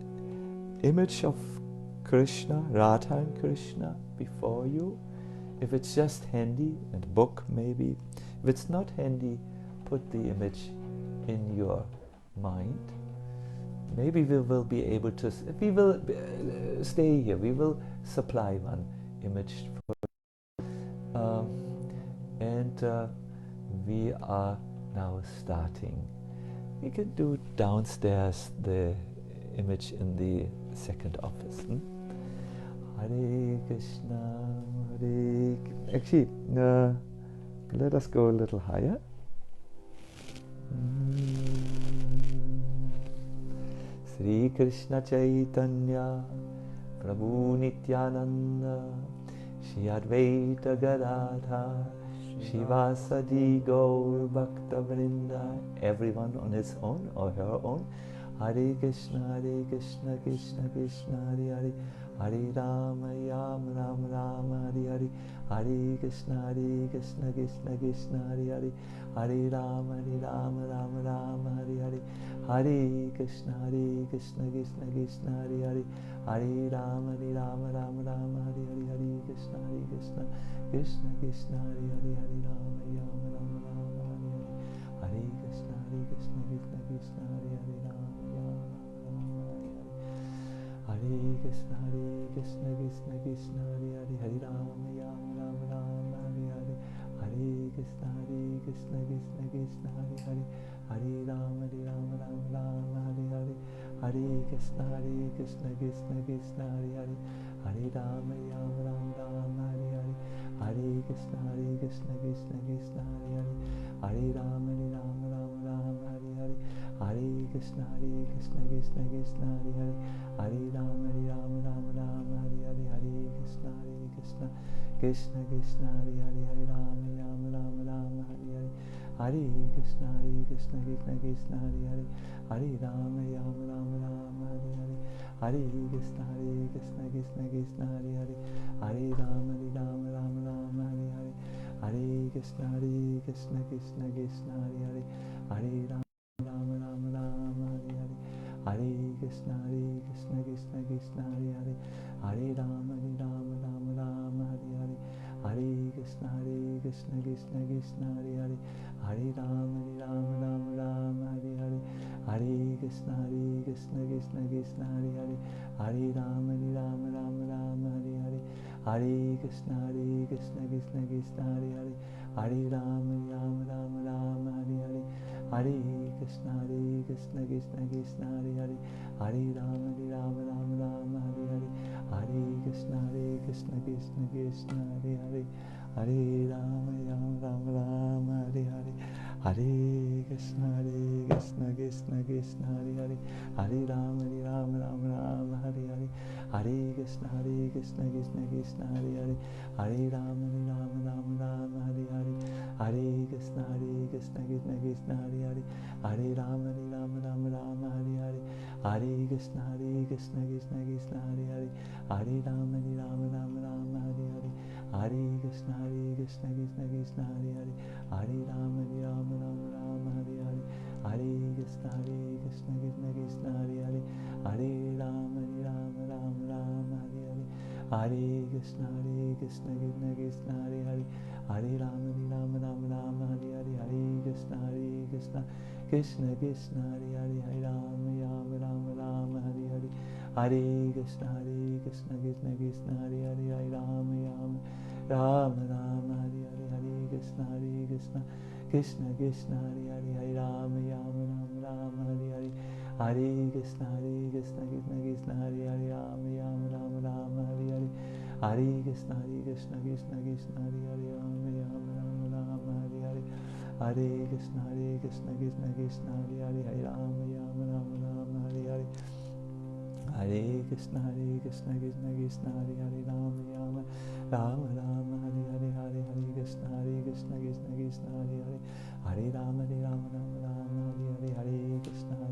S1: image of Krishna, Radha and Krishna before you. If it's just handy, and a book maybe. If it's not handy, put the image in your mind. Maybe we will be able to, we will stay here, we will supply one image for and we are now starting. We can do downstairs the image in the second office. Hare Krishna, Hare... Actually, let us go a little higher. Sri Krishna Chaitanya Prabhu Nityananda Shri Advaita Gadadhar Shivasadi Gaur Bhakta Vrinda. Everyone on his own or her own. Hare Krishna, Krishna Krishna, Hare Hare, Hare Rama, Rama Rama, Hare Hare, Hare Krishna, Krishna Krishna, Hare Hare, Hare Rama, Rama Rama, Hare Hare, Hare Krishna, Krishna Krishna, Hare Hare, Hare Rama, Rama Rama, Hare Hare, Hare Krishna, Krishna Krishna, Hare Hare, Hare Rama, Rama Rama, Hare Hare, Hare Krishna, Krishna Krishna, Hare Hare, Rama. Hare Krishna, Krishna Krishna, Hare Hare, Hare Rama, Rama Rama, Hare Hare, Hare Krishna, Krishna Krishna, Hare Hare, Hare Rama, Rama Rama, Hare Hare, Hare Krishna, Krishna Krishna, Hare Hare, Hare Rama, Rama Rama, Hare Hare, Hare Krishna Krishna Krishna Hare Hare, Hare Rama Rama Rama Hare Hare, Hare Krishna Krishna Krishna Hare Hare, Hare Rama Rama Hare Hare, Hare Krishna Krishna Krishna Hare Hare, Hare Rama Rama Hare Hare, Hare Krishna Krishna Krishna Hare Hare, Hare Rama Rama Hare Hare, Hare Krishna Krishna Krishna Hare Hare, Hare Rama Rama Hare Hare, Hare Krishna Krishna Krishna Hare Hare, Hare Rama Rama Hare Hare, Hare Krishna Krishna Krishna Hare Hare, Hare Rama Rama Hare Hare, Hare Krishna Krishna Krishna Hare Hare, Hare Rama Rama Hare Hare, Hare Krishna Krishna Krishna Hare Hare, Hare Rama Rama Hare Hare, Hare Krishna Krishna Krishna Hare Hare, Hare Rama Rama Hare Hare, Hare Krishna Krishna Krishna Hare Hare, Hare Rama Rama Hare Hare, Hare Krishna Krishna Krishna Hare Hare, Hare Rama Rama Hare Hare, Hare Krishna Krishna Krishna Hare Hare, Hare Rama Rama Hare Hare, Hare Krishna Krishna Krishna Hare Hare, Hare Rama Rama Hare Hare, Hare Krishna Krishna Krishna Hare Hare, Hare Rama Rama Hare Hare, Hare Krishna Krishna Krishna Hare Hare, Hare Rama Rama Hare Hare, Hare Krishna Krishna Krishna Hare Hare, Hare Rama Rama Hare Hare, Hare Krishna Krishna Krishna Hare Hare, Hare Rama Rama Hare Hare, Hare Krishna Krishna Krishna Hare Hare, Hare Rama Rama Hare Hare, Hare Krishna Krishna Krishna Hare Hare, Hare Rama Rama Hare Hare, Hare Krishna Krishna Krishna Hare Hare, Hare Rama Rama Hare Hare, Hare Krishna Krishna Krishna Hare Hare, Hare Rama Rama Hare Hare, Hare Krishna Krishna Krishna Hare Hare, Rama Rama Hare Hare, Hare Krishna Krishna Krishna Hare Hare, Rama Rama Hare Hare, Hare Krishna Krishna Krishna Hare Hare, Hare Rama Rama Hare Hare, Hare Krishna Krishna Krishna Hare Hare, Rama Rama Hare Hare, Hare Krishna Krishna Krishna Hare Hare, Hare Rama Rama Hare Hare, Hare Krishna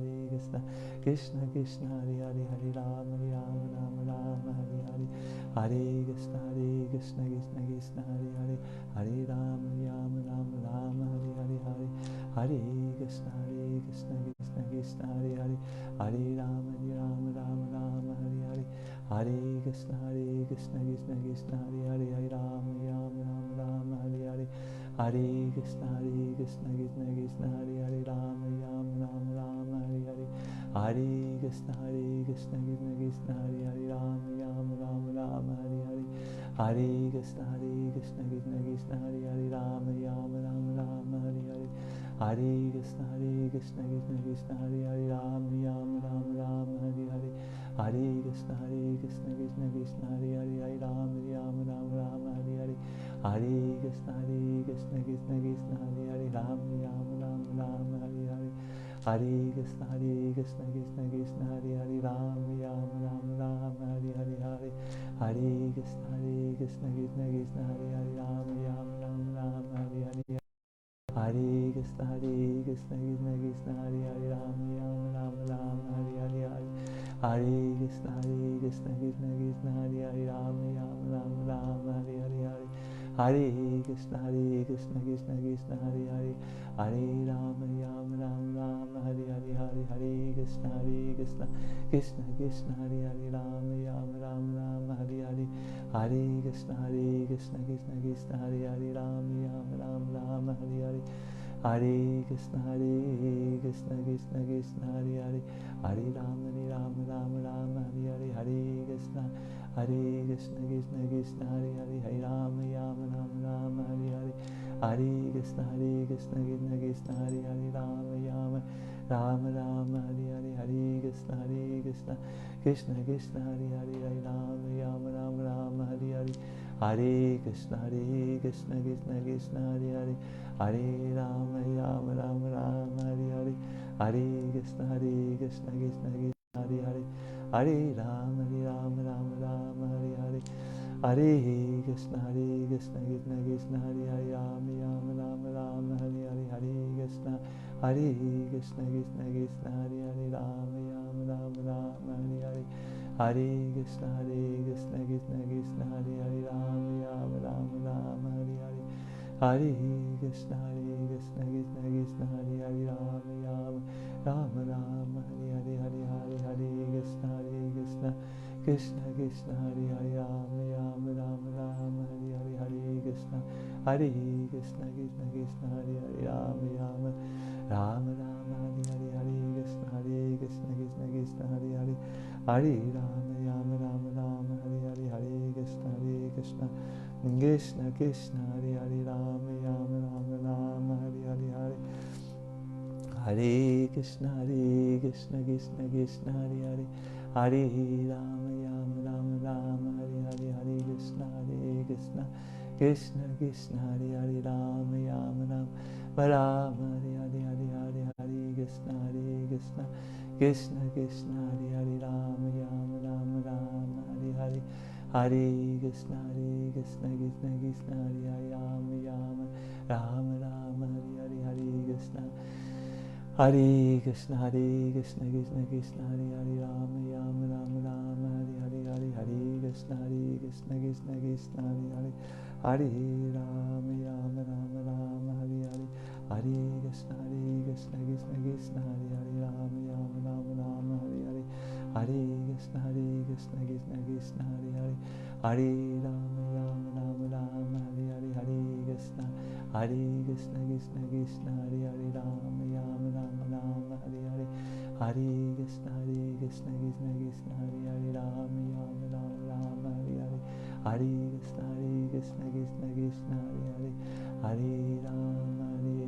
S1: Krishna Krishna Hare Hare, Hare Rama Rama Hare Hare, Hare Krishna Krishna Krishna Hare Hare, Hare Rama Rama Hare Hare, Hare Krishna Krishna Krishna Hare Hare, Hare Rama Rama Hare Hare, Hare Krishna Krishna Krishna Hare Hare, Hare Rama Rama Hare Hare, Hare Krishna Krishna Krishna Hare Hare, Rama Rama Hare Hare, Hare Krishna Krishna Krishna Hare Hare, Rama Rama Hare Hare, Hare Krishna Krishna Krishna Hare Hare, Rama Rama Hare Hare, Hare Krishna Krishna Krishna Hare Hare, Rama Rama Hare Hare, Hare Krishna Krishna Krishna Hare Hare, Hare Rama Rama Hare Hare, Hare Krishna Krishna Krishna Hare Hare, Rama Rama Hare Hare, Hare Krishna Krishna Krishna Hare Hare, Rama Rama Hare Hare, Hare Krishna Krishna Krishna Hare Hare, Rama Rama Hare Hare, Hare Krishna Krishna Krishna Hare Hare, Rama Rama Hare Hare, Hare Krishna Krishna Krishna Hare Hare, Rama Rama Hare Hare, Hare Krishna Krishna Krishna Hare Hare, Hare Rama Rama Hare Hare, Hare Krishna Krishna Krishna Hare Hare, Rama Rama Hare Hare, Hare Krishna Krishna Krishna Hare Hare, Rama Rama Hare Hare, Hare Krishna Krishna Krishna Hare Hare, Hare Rama Rama Hare Hare, Hare Krishna Krishna Krishna Hare Hare, Hare Rama Rama Hare Hare, Hare Krishna Krishna Krishna Hare Hare, Rama Rama Hare Hare, Hare Krishna Krishna Krishna Hare Hare, Hare Rama Rama Hare Hare, Hare Krishna Krishna Krishna Hare Hare, Hare Rama Rama Rama Rama Hare Hare, Hare Krishna Krishna Krishna Hare Hare, Hare Rama Rama Rama Hare Hare, Hare Krishna Krishna Krishna Hare Hare, Rama Rama Rama Hare Hare, Hare Krishna Krishna Krishna Hare Hare, Rama Rama Rama Hare Hare, Hare Krishna Krishna Krishna Hare Hare, Rama Rama Rama Hare Hare, Hare Krishna Krishna Krishna Hare Hare, Rama Rama Hare Hare, Hare Hare Krishna Krishna Krishna Hare Hare, Rama Rama Rama Hare Hare, Hare Krishna Krishna Krishna Hare Hare, Rama Rama Rama Hare Hare, Hare Krishna Krishna Krishna Hare Hare, Hare Rama Rama Hare Hare, Hare Krishna Krishna Krishna Hare Hare, Rama Rama Hare Hare, Hare Krishna Krishna Krishna Hare Hare, Hare Rama Rama Hare Hare, Hare Krishna Krishna Krishna Hare Hare, Rama Rama Hare Hare, Hare Krishna Krishna Krishna Hare Hare, Rama Rama Hare Hare, Hare Krishna Krishna Krishna Hare Hare, Rama Rama Hare Hare, Hare Krishna Krishna Krishna Hare Hare, Rama Rama Hare Hare, Hare Krishna Krishna Krishna Hare Hare, Hare Rama Rama Hare Hare, Hare Krishna Krishna Krishna Hare Hare, Rama Rama Hare Hare, Hare Krishna Krishna Krishna Hare Hare, Hare Rama Rama Hare Hare, Hare Krishna Krishna Krishna Hare Hare, Rama Rama Hare Hare, Hare Krishna Krishna Krishna Hare Hare, Rama Rama Hare Hare, Hare Krishna Krishna Krishna Hare Hare, Hare Rama Rama Hare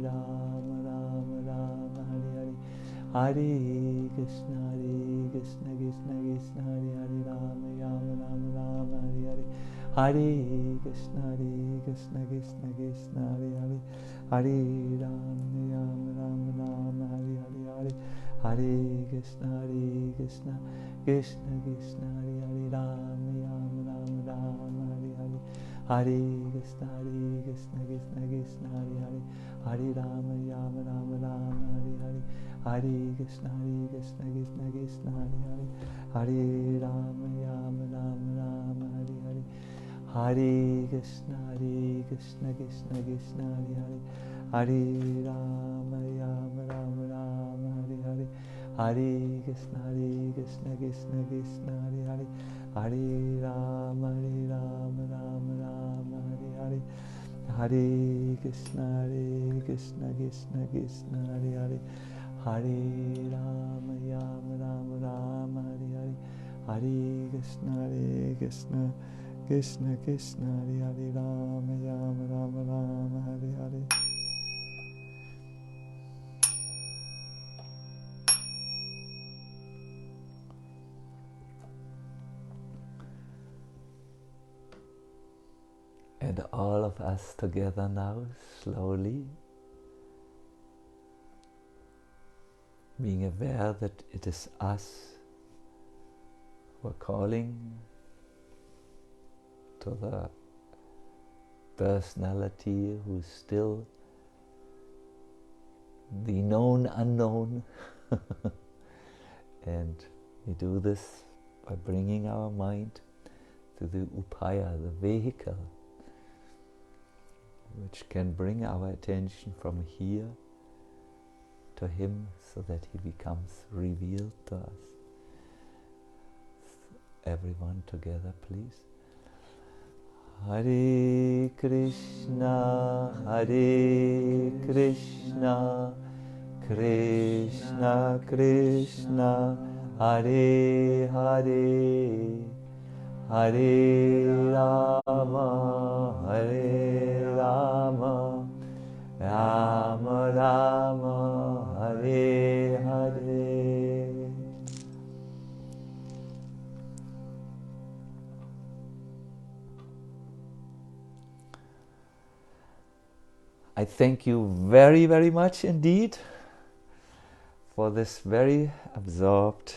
S1: Hare, Hare Krishna Krishna Krishna Hare Hare, Rama Rama Hare Hare, Hare Krishna Krishna Krishna Hare Hare, Hare Rama Hare Hare, Hare Krishna Krishna Krishna Hare Hare, Rama Rama Hare Hare, Hare Krishna Krishna Krishna Hare Hare, Hare Rama Rama Hare Hare, Hare Krishna Krishna Krishna Hare Hare, Hare Rama Rama Hare Hare, Hare Krishna Krishna Krishna Hare Hare, Hare Rama Rama Hare Hare, Hare Krishna Krishna Krishna Hare Hare, Hare Rama Rama Hare Hare, Hare Krishna Krishna Krishna Hare Hare, Hare Rama Rama Hare Hare, Hare Krishna Krishna Krishna Hare Hare, Rama Rama Hare Hare. And all of us together now, slowly, being aware that it is us who are calling to the personality who is still the known unknown. And we do this by bringing our mind to the upaya, the vehicle, which can bring our attention from here to him so that he becomes revealed to us. Everyone together, please. Hare Krishna, Krishna Krishna, Hare Hare, Hare Rama, Rama Rama, Hare Hare. I thank you very, very much indeed for this very absorbed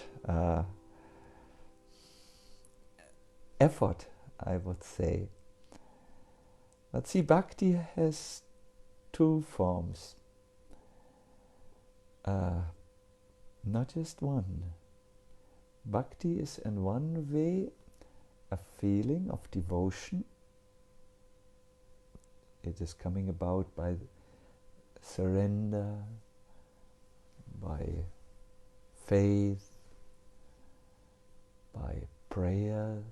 S1: effort, I would say. But see, Bhakti has two forms, not just one. Bhakti is in one way a feeling of devotion. It is coming about by surrender, by faith, by prayers,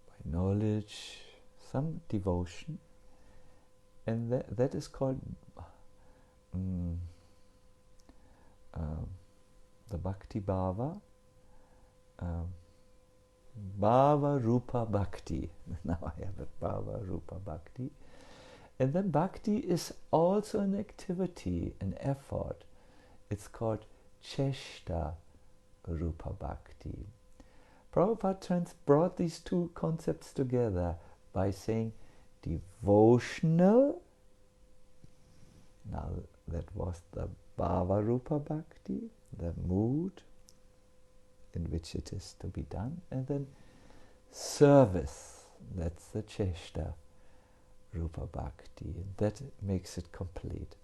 S1: by knowledge, some devotion, and that is called the Bhakti Bhava, Bhava Rupa Bhakti. Now I have a Bhava Rupa Bhakti. And then Bhakti is also an activity, an effort. It's called Cheshta Rupa Bhakti. Prabhupada brought these two concepts together by saying devotional. Now that was the Bhava Rupa Bhakti, the mood in which it is to be done, and then service, that's the Cheshta Rupa Bhakti, that makes it complete.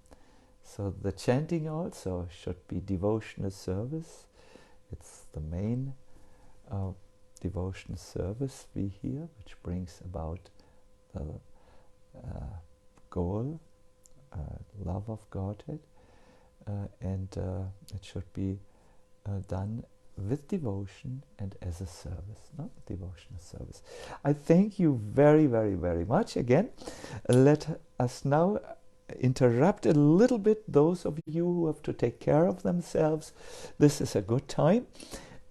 S1: So the chanting also should be devotional service. It's the main devotional service we hear, which brings about the goal, love of Godhead, and it should be done with devotion and as a service, not devotional service. I thank you very, very, very much. Again, let us now interrupt a little bit those of you who have to take care of themselves. This is a good time.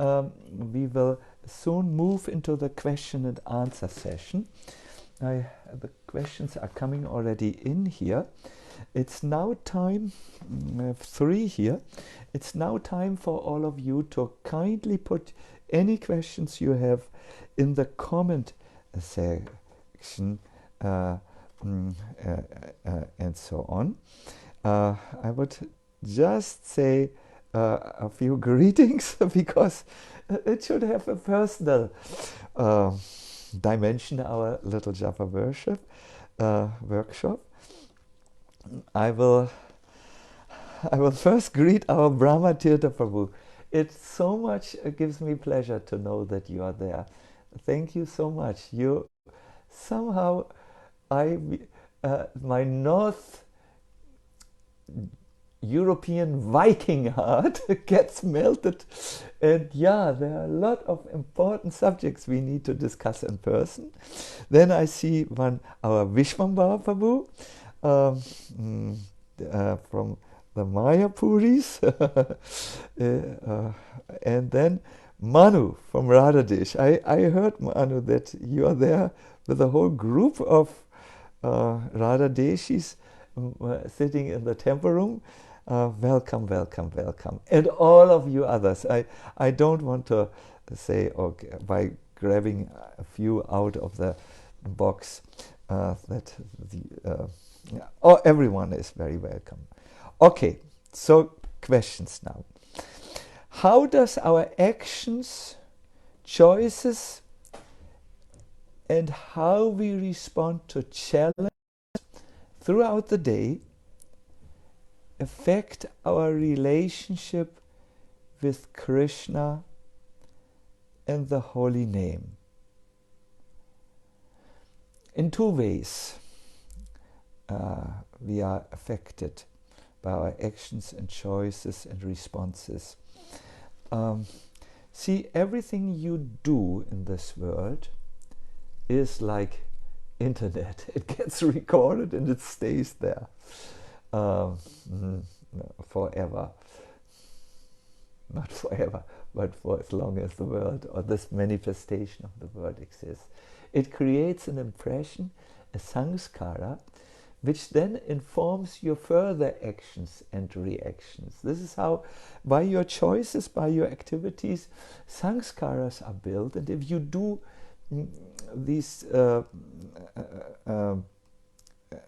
S1: We will soon move into the question and answer session. The questions are coming already in here. It's now time, I have 3 here. It's now time for all of you to kindly put any questions you have in the comment section and so on. I would just say a few greetings because it should have a personal dimension, our little Japa workshop. I will first greet our Brahma Tirtha Prabhu. It so much gives me pleasure to know that you are there. Thank you so much. You somehow, my North European Viking heart gets melted, and yeah, there are a lot of important subjects we need to discuss in person. Then I see our Vishwambara Prabhu from the Mayapuris, and then Manu from Radhadesh. I heard, Manu, that you are there with a whole group of Radhadeshis sitting in the temple room. Welcome, welcome, welcome. And all of you others. I don't want to say, okay, by grabbing a few out of the box, everyone is very welcome. Okay, so questions now. How does our actions, choices, and how we respond to challenge throughout the day affect our relationship with Krishna and the holy name? In 2 ways we are affected by our actions and choices and responses. See, everything you do in this world is like internet. It gets recorded and it stays there forever. Not forever, but for as long as the world or this manifestation of the world exists. It creates an impression, a sanskara, which then informs your further actions and reactions. This is how, by your choices, by your activities, sanskaras are built. And if you do these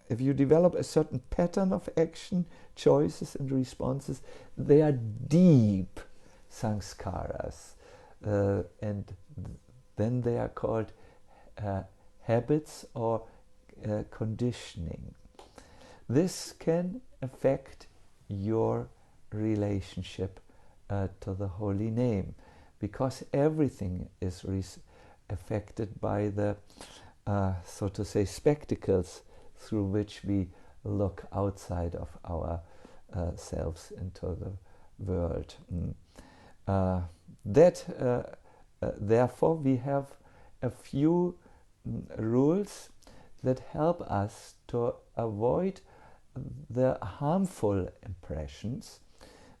S1: if you develop a certain pattern of action, choices and responses, they are deep sanskaras, and then they are called habits or conditioning. This can affect your relationship to the holy name, because everything is affected by the, so to say, spectacles through which we look outside of our selves into the world. Therefore, we have a few rules that help us to avoid the harmful impressions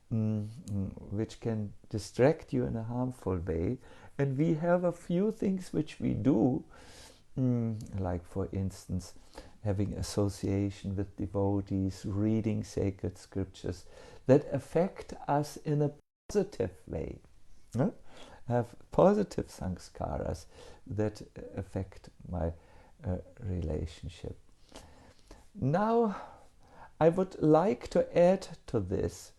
S1: which can distract you in a harmful way. And we have a few things which we do, like for instance having association with devotees, reading sacred scriptures, that affect us in a positive way. Have positive sanskaras that affect my relationship. Now I would like to add to this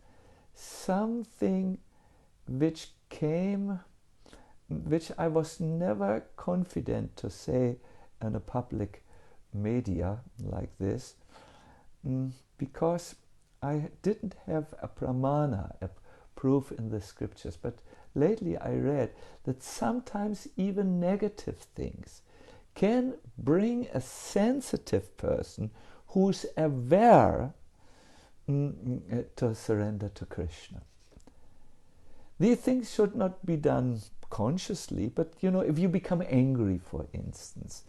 S1: something which I was never confident to say in a public media like this, because I didn't have a pramana, a proof in the scriptures. But lately I read that sometimes even negative things can bring a sensitive person who's aware to surrender to Krishna. These things should not be done consciously, but if you become angry, for instance,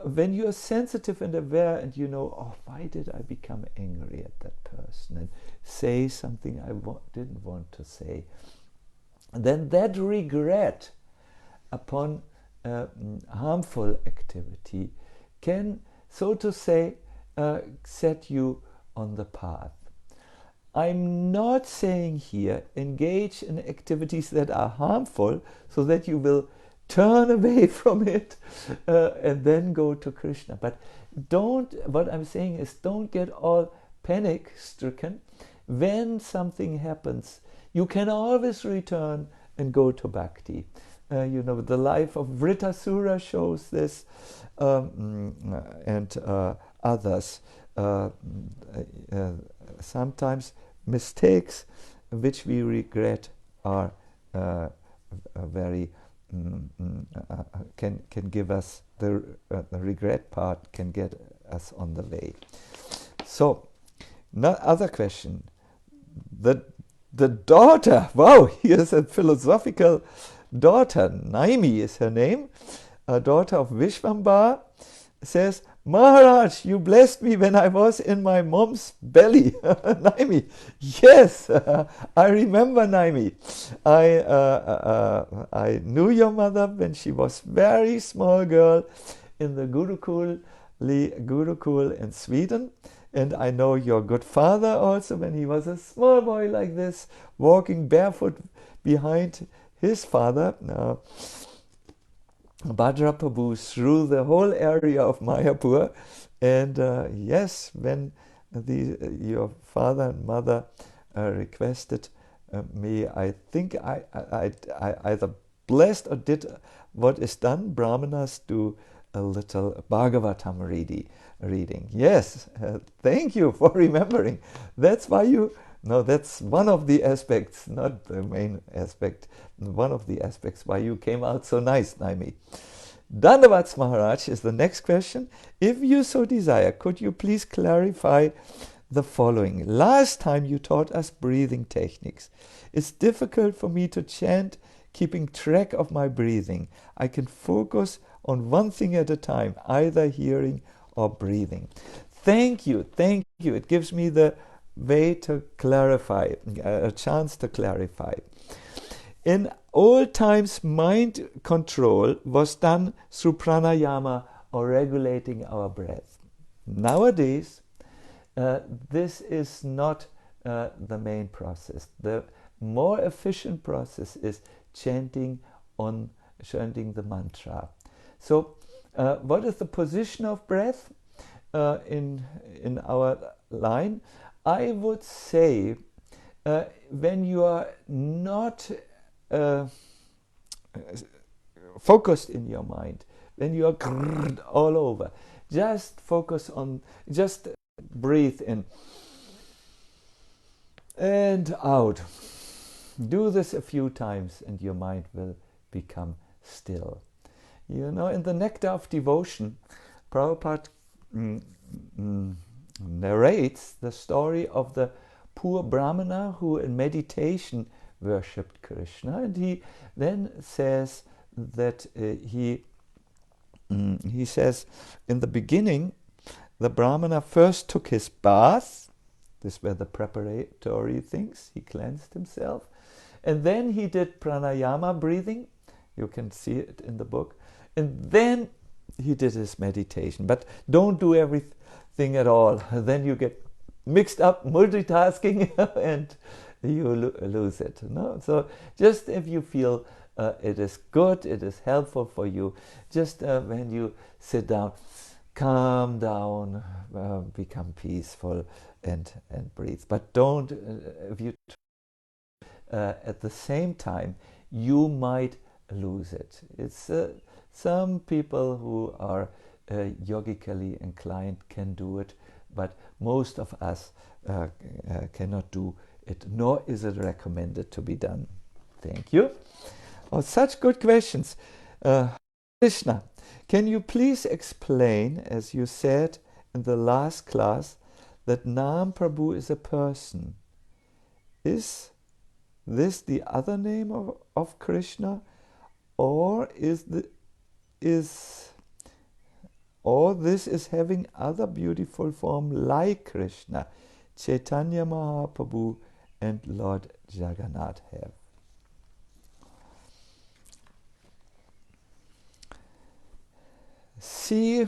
S1: when you are sensitive and aware and oh, why did I become angry at that person and say something I didn't want to say, then that regret upon harmful activity can, so to say, set you on the path. I'm not saying here engage in activities that are harmful so that you will turn away from it and then go to Krishna. But what I'm saying is, don't get all panic stricken when something happens. You can always return and go to Bhakti. The life of Vritasura shows this, and others. Sometimes mistakes which we regret are very can give us the regret part can get us on the way. So, other question. The daughter, wow, here's a philosophical daughter. Naimi is her name, a daughter of Vishvambar, says, Maharaj, you blessed me when I was in my mom's belly. Naimi, yes, I remember Naimi. I knew your mother when she was very small girl in the Gurukul in Sweden. And I know your good father also when he was a small boy like this, walking barefoot behind his father. Bhadra Prabhu through the whole area of Mayapur, and yes, when your father and mother requested me, I think I either blessed or did what is done. Brahmanas do a little Bhagavatam reading. Yes, thank you for remembering. That's why that's one of the aspects, not the main aspect, one of the aspects why you came out so nice, Naimi. Dandavats Maharaj is the next question. If you so desire, could you please clarify the following? Last time you taught us breathing techniques. It's difficult for me to chant keeping track of my breathing. I can focus on one thing at a time, either hearing or breathing. Thank you. It gives me the way to clarify, a chance to clarify. In old times, mind control was done through pranayama or regulating our breath. Nowadays, this is not the main process. The more efficient process is chanting the mantra. So, what is the position of breath? in our line, I would say when you are not focused in your mind, when you are all over, just focus on, just breathe in and out. Do this a few times and your mind will become still. You know, in the Nectar of Devotion, Prabhupada narrates the story of the poor Brahmana who in meditation worshipped Krishna, and he then says that he says in the beginning the Brahmana first took his bath. These were the preparatory things. He cleansed himself, and then he did pranayama breathing. You can see it in the book. And then he did his meditation. But don't do everything at all. Then you get mixed up multitasking and you lose it. No? So just if you feel it is good, it is helpful for you, just when you sit down, calm down, become peaceful and breathe. But don't, if you at the same time, you might lose it. It's some people who are yogically inclined can do it, but most of us cannot do it, nor is it recommended to be done. Thank you. Oh, such good questions. Krishna, can you please explain, as you said in the last class, that Nam Prabhu is a person? Is this the other name of Krishna, or this is having other beautiful form like Krishna, Chaitanya Mahaprabhu and Lord Jagannath have? See,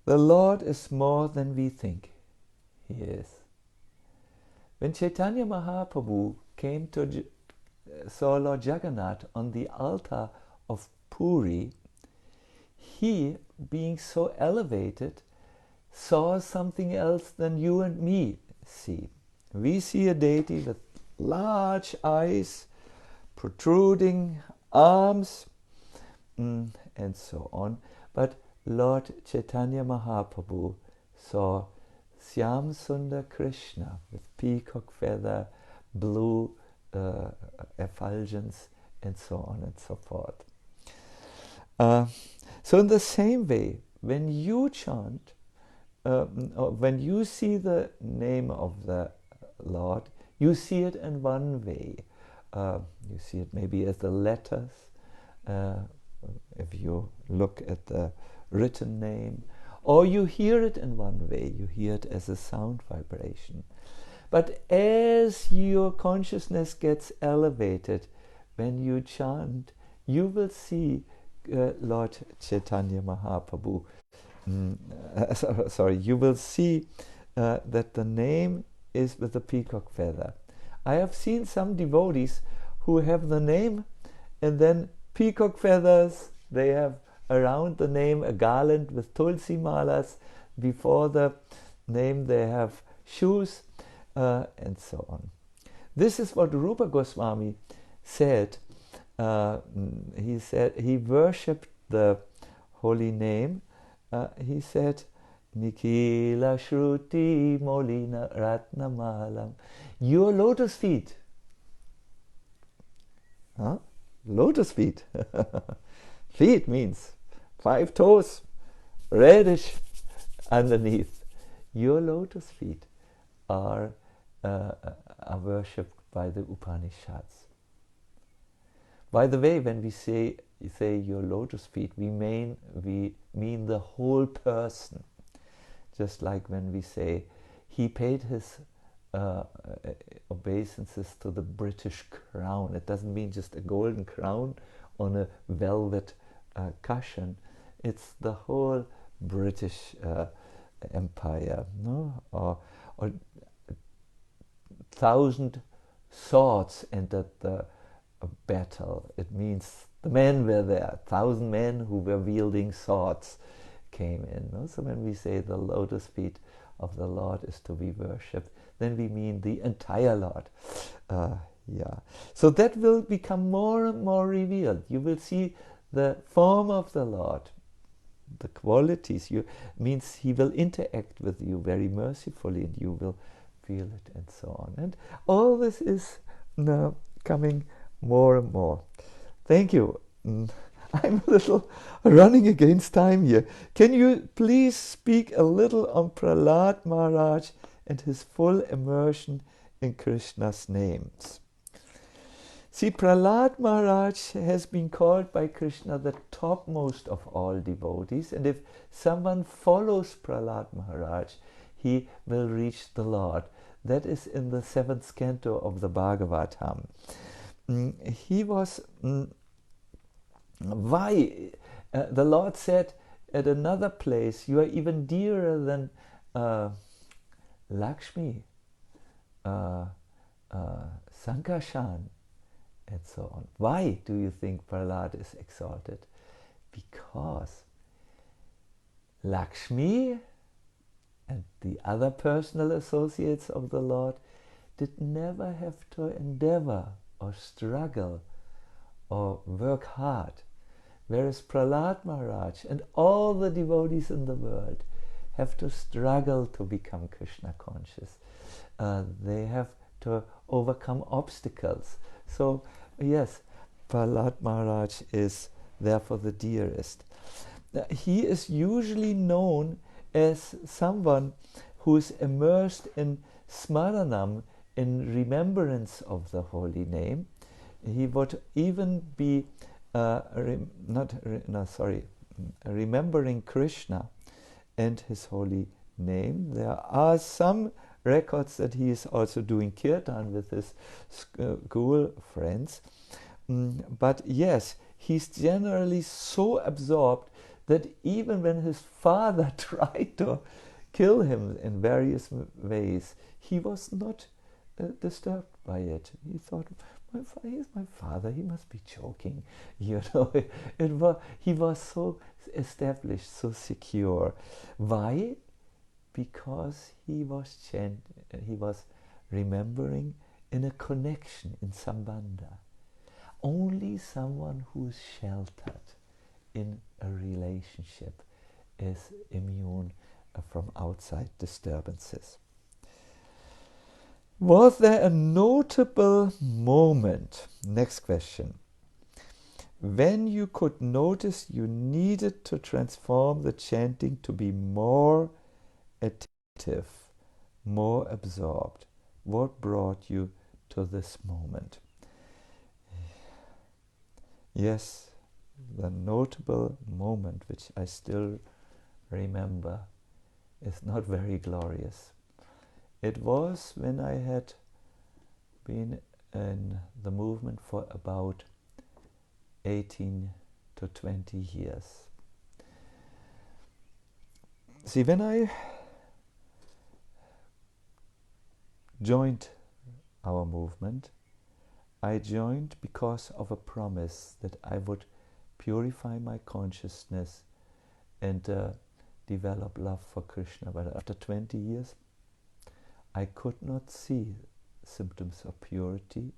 S1: the Lord is more than we think He is. When Chaitanya Mahaprabhu saw Lord Jagannath on the altar of Puri, he, being so elevated, saw something else than you and me see. We see a deity with large eyes, protruding arms, and so on. But Lord Chaitanya Mahaprabhu saw Syam Sundar Krishna with peacock feather, blue effulgence, and so on and so forth. So in the same way, when you chant, when you see the name of the Lord, you see it in one way. You see it maybe as the letters, if you look at the written name, or you hear it in one way. You hear it as a sound vibration. But as your consciousness gets elevated, when you chant, you will see Lord Chaitanya Mahaprabhu. You will see that the name is with the peacock feather. I have seen some devotees who have the name and then peacock feathers. They have around the name a garland with tulsi malas. Before the name they have shoes, and so on. This is what Rupa Goswami said. He said he worshipped the holy name. He said, Nikila Shruti Molina Ratnamalam. Your lotus feet. Huh? Lotus feet. Feet means 5 toes, reddish underneath. Your lotus feet are worshipped by the Upanishads. By the way, when we say your lotus feet, we mean the whole person. Just like when we say he paid his obeisances to the British crown. It doesn't mean just a golden crown on a velvet cushion. It's the whole British Empire, no? Or 1,000 swords entered the battle. It means the men were there, 1,000 men who were wielding swords. came in. No? So when we say the lotus feet of the Lord is to be worshipped, then we mean the entire Lord. Yeah. So that will become more and more revealed. You will see the form of the Lord, the qualities. Means He will interact with you very mercifully, and you will feel it, and so on. And all this is now coming more and more. Thank you. I'm a little running against time here. Can you please speak a little on Prahlad Maharaj and his full immersion in Krishna's names? See, Prahlad Maharaj has been called by Krishna the topmost of all devotees, and if someone follows Prahlad Maharaj, he will reach the Lord. That is in the 7th canto of the Bhagavatam. He was... Why? The Lord said at another place, you are even dearer than Lakshmi, Sankarshan, and so on. Why do you think Prahlad is exalted? Because Lakshmi and the other personal associates of the Lord did never have to endeavor or struggle or work hard. Whereas Prahlad Maharaj and all the devotees in the world have to struggle to become Krishna conscious. They have to overcome obstacles. So, yes, Prahlad Maharaj is therefore the dearest. He is usually known as someone who is immersed in smaranam, in remembrance of the holy name. He would even be remembering Krishna and his holy name. There are some records that he is also doing kirtan with his school friends. But yes, he's generally so absorbed that even when his father tried to kill him in various ways, he was not disturbed by it. He thought, he's my father, he must be joking. You know, he was so established, so secure. Why? Because he was remembering in a connection, in sambandha. Only someone who is sheltered in a relationship is immune from outside disturbances. Was there a notable moment, next question, when you could notice you needed to transform the chanting to be more attentive, more absorbed? What brought you to this moment? Yes, the notable moment, which I still remember, is not very glorious. It was when I had been in the movement for about 18 to 20 years. See, when I joined our movement, I joined because of a promise that I would purify my consciousness and develop love for Krishna. But after 20 years, I could not see symptoms of purity,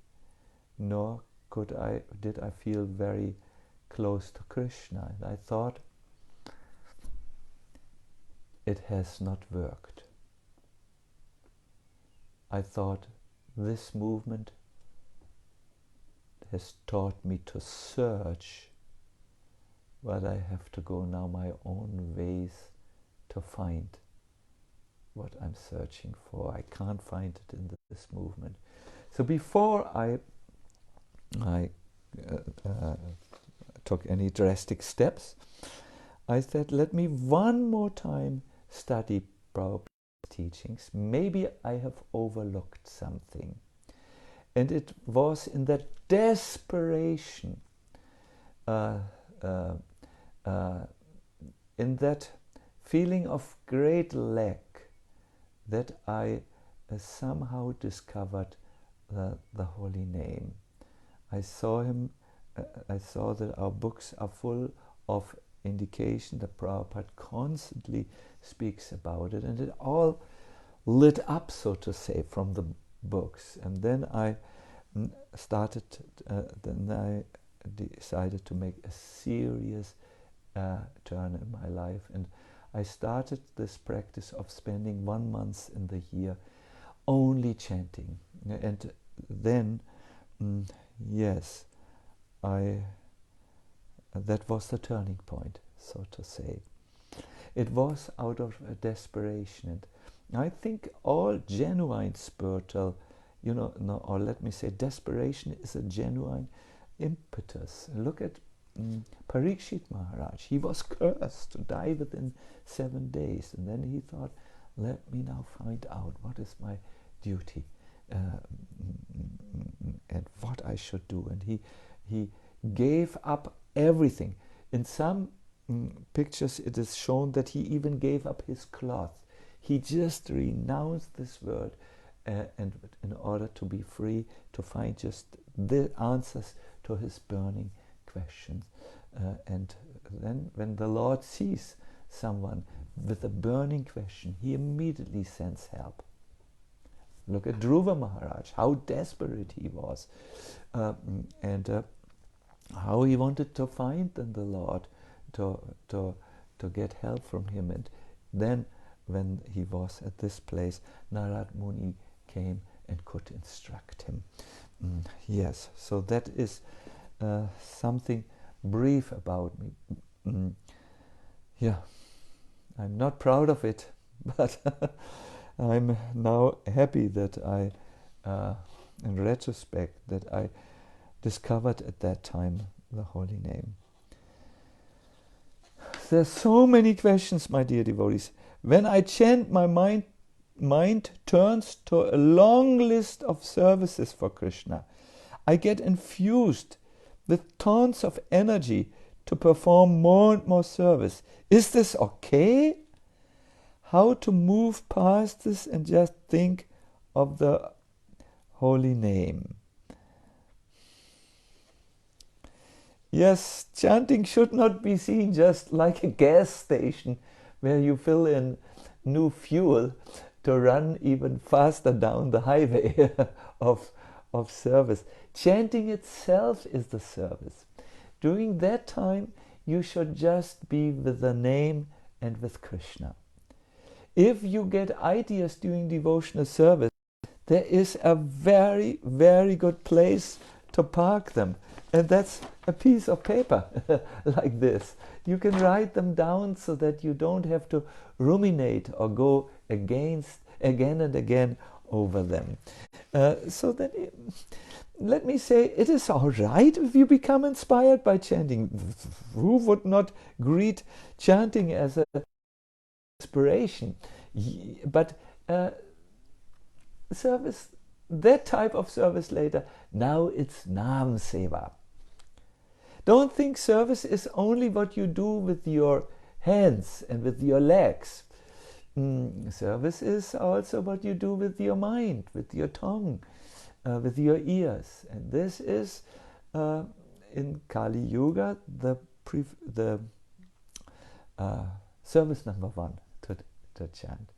S1: nor did I feel very close to Krishna. And I thought, it has not worked. I thought, this movement has taught me to search, but I have to go now my own ways to find what I'm searching for. I can't find it in this movement. So before I took any drastic steps, I said, let me one more time study Prabhupada's teachings. Maybe I have overlooked something. And it was in that desperation, in that feeling of great lack, that I somehow discovered the holy name. I saw that our books are full of indication that Prabhupada constantly speaks about it, and it all lit up, so to say, from the books. And then I started, then I decided to make a serious turn in my life, and I started this practice of spending 1 month in the year only chanting. And then, yes, that was the turning point, so to say. It was out of a desperation, and I think all genuine spiritual, or let me say, desperation is a genuine impetus. Look at Parikshit Maharaj. He was cursed to die within 7 days, and then he thought, let me now find out what is my duty and what I should do. And he gave up everything. In some pictures it is shown that he even gave up his cloth. He just renounced this world and in order to be free, to find just the answers to his burning questions. And then when the Lord sees someone with a burning question, he immediately sends help. Look at Dhruva Maharaj, how desperate he was, and how he wanted to find then the Lord to get help from him. And then when he was at this place, Narad Muni came and could instruct him. Yes, so that is something brief about me. Yeah, I'm not proud of it, but I'm now happy that I, in retrospect, that I discovered at that time the holy name. There are so many questions, my dear devotees. When I chant, my mind turns to a long list of services for Krishna. I get infused with tons of energy to perform more and more service. Is this okay? How to move past this and just think of the holy name? Yes, chanting should not be seen just like a gas station where you fill in new fuel to run even faster down the highway of service. Chanting itself is the service. During that time, you should just be with the name and with Krishna. If you get ideas during devotional service, there is a very, very good place to park them. And that's a piece of paper like this. You can write them down so that you don't have to ruminate or go again and again over them. So that, let me say, it is all right if you become inspired by chanting. Who would not greet chanting as an inspiration? But service, that type of service later, now it's Nam Seva. Don't think service is only what you do with your hands and with your legs. Service is also what you do with your mind, with your tongue, with your ears. And this is, in Kali Yuga, the service number 1 to chant.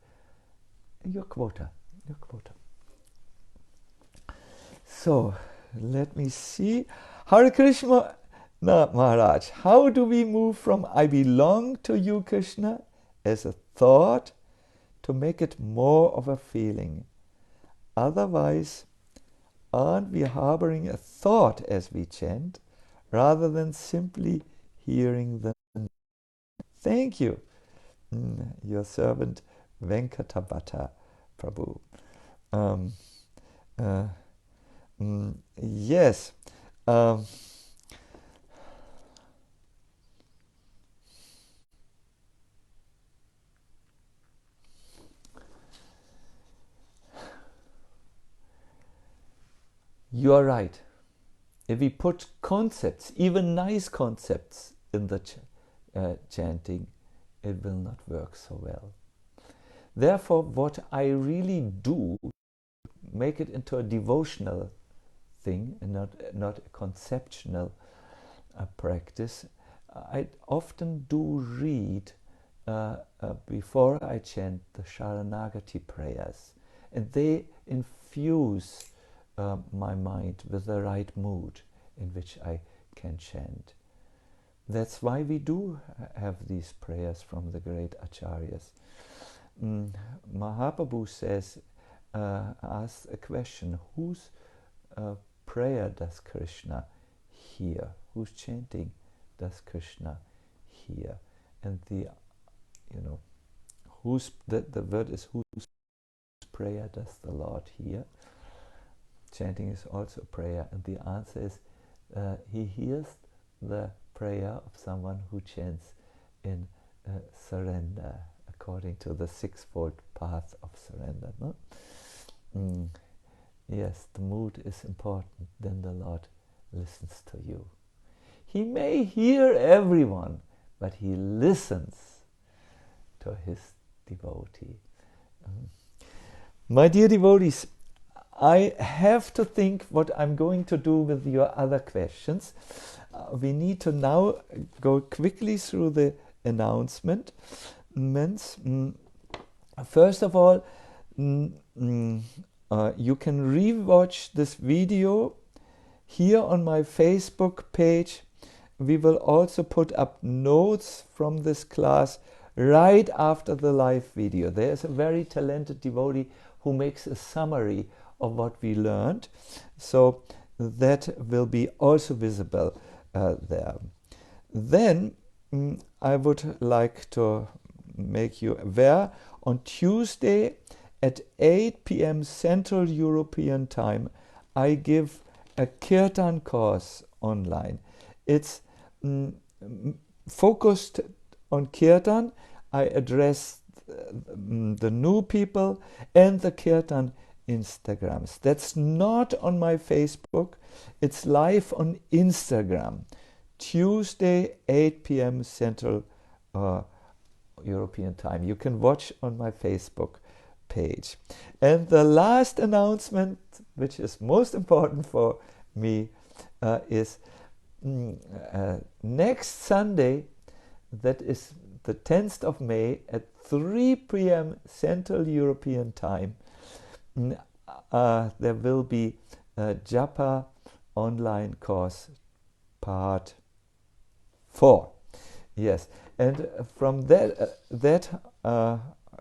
S1: Your quota. So, let me see. Hare Krishna Maharaj, how do we move from I belong to you, Krishna, as a thought to make it more of a feeling? Otherwise, aren't we harboring a thought as we chant, rather than simply hearing the name? Thank you, your servant Venkatabhata Prabhu. Yes. You are right. If we put concepts, even nice concepts, in the chanting, it will not work so well. Therefore, what I really do, make it into a devotional thing and not a conceptual practice, I often do read before I chant the Sharanagati prayers, and they infuse my mind with the right mood in which I can chant. That's why we do have these prayers from the great acharyas. Mahaprabhu says, asks a question: whose prayer does Krishna hear? Whose chanting does Krishna hear? And the word is whose prayer does the Lord hear? Chanting is also prayer, and the answer is he hears the prayer of someone who chants in surrender, according to the sixfold path of surrender. No? Yes, the mood is important, then the Lord listens to you. He may hear everyone, but he listens to his devotee. My dear devotees, I have to think what I'm going to do with your other questions. We need to now go quickly through the announcements. First of all, you can re-watch this video here on my Facebook page. We will also put up notes from this class right after the live video. There's a very talented devotee who makes a summary of what we learned, so that will be also visible there. Then I would like to make you aware, on Tuesday at 8 p.m. Central European Time, I give a Kirtan course online. It's focused on Kirtan. I address the new people and the Kirtan Instagrams. That's not on my Facebook. It's live on Instagram. Tuesday, 8 p.m. Central European Time. You can watch on my Facebook page. And the last announcement, which is most important for me, is next Sunday, that is the 10th of May at 3 p.m. Central European Time, there will be a Japa online course part 4. Yes, and from that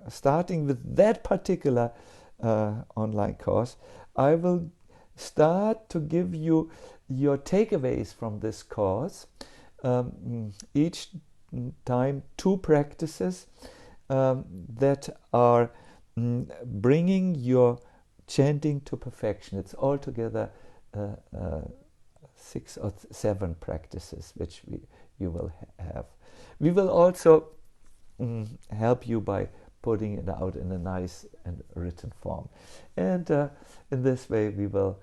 S1: starting with that particular online course, I will start to give you your takeaways from this course. Each time 2 practices that are bringing your chanting to perfection. It's altogether 6 or 7 practices which you will have. We will also help you by putting it out in a nice and written form. And in this way we will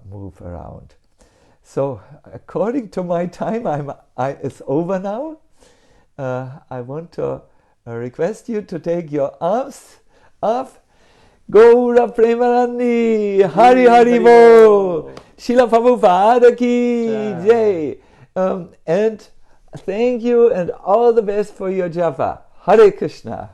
S1: move around. So according to my time, it's over now. I want to request you to take your arms up. Gaura Premanandi, Hari Hari Bo, Srila Prabhupada ki jai. And thank you and all the best for your japa. Hare Krishna.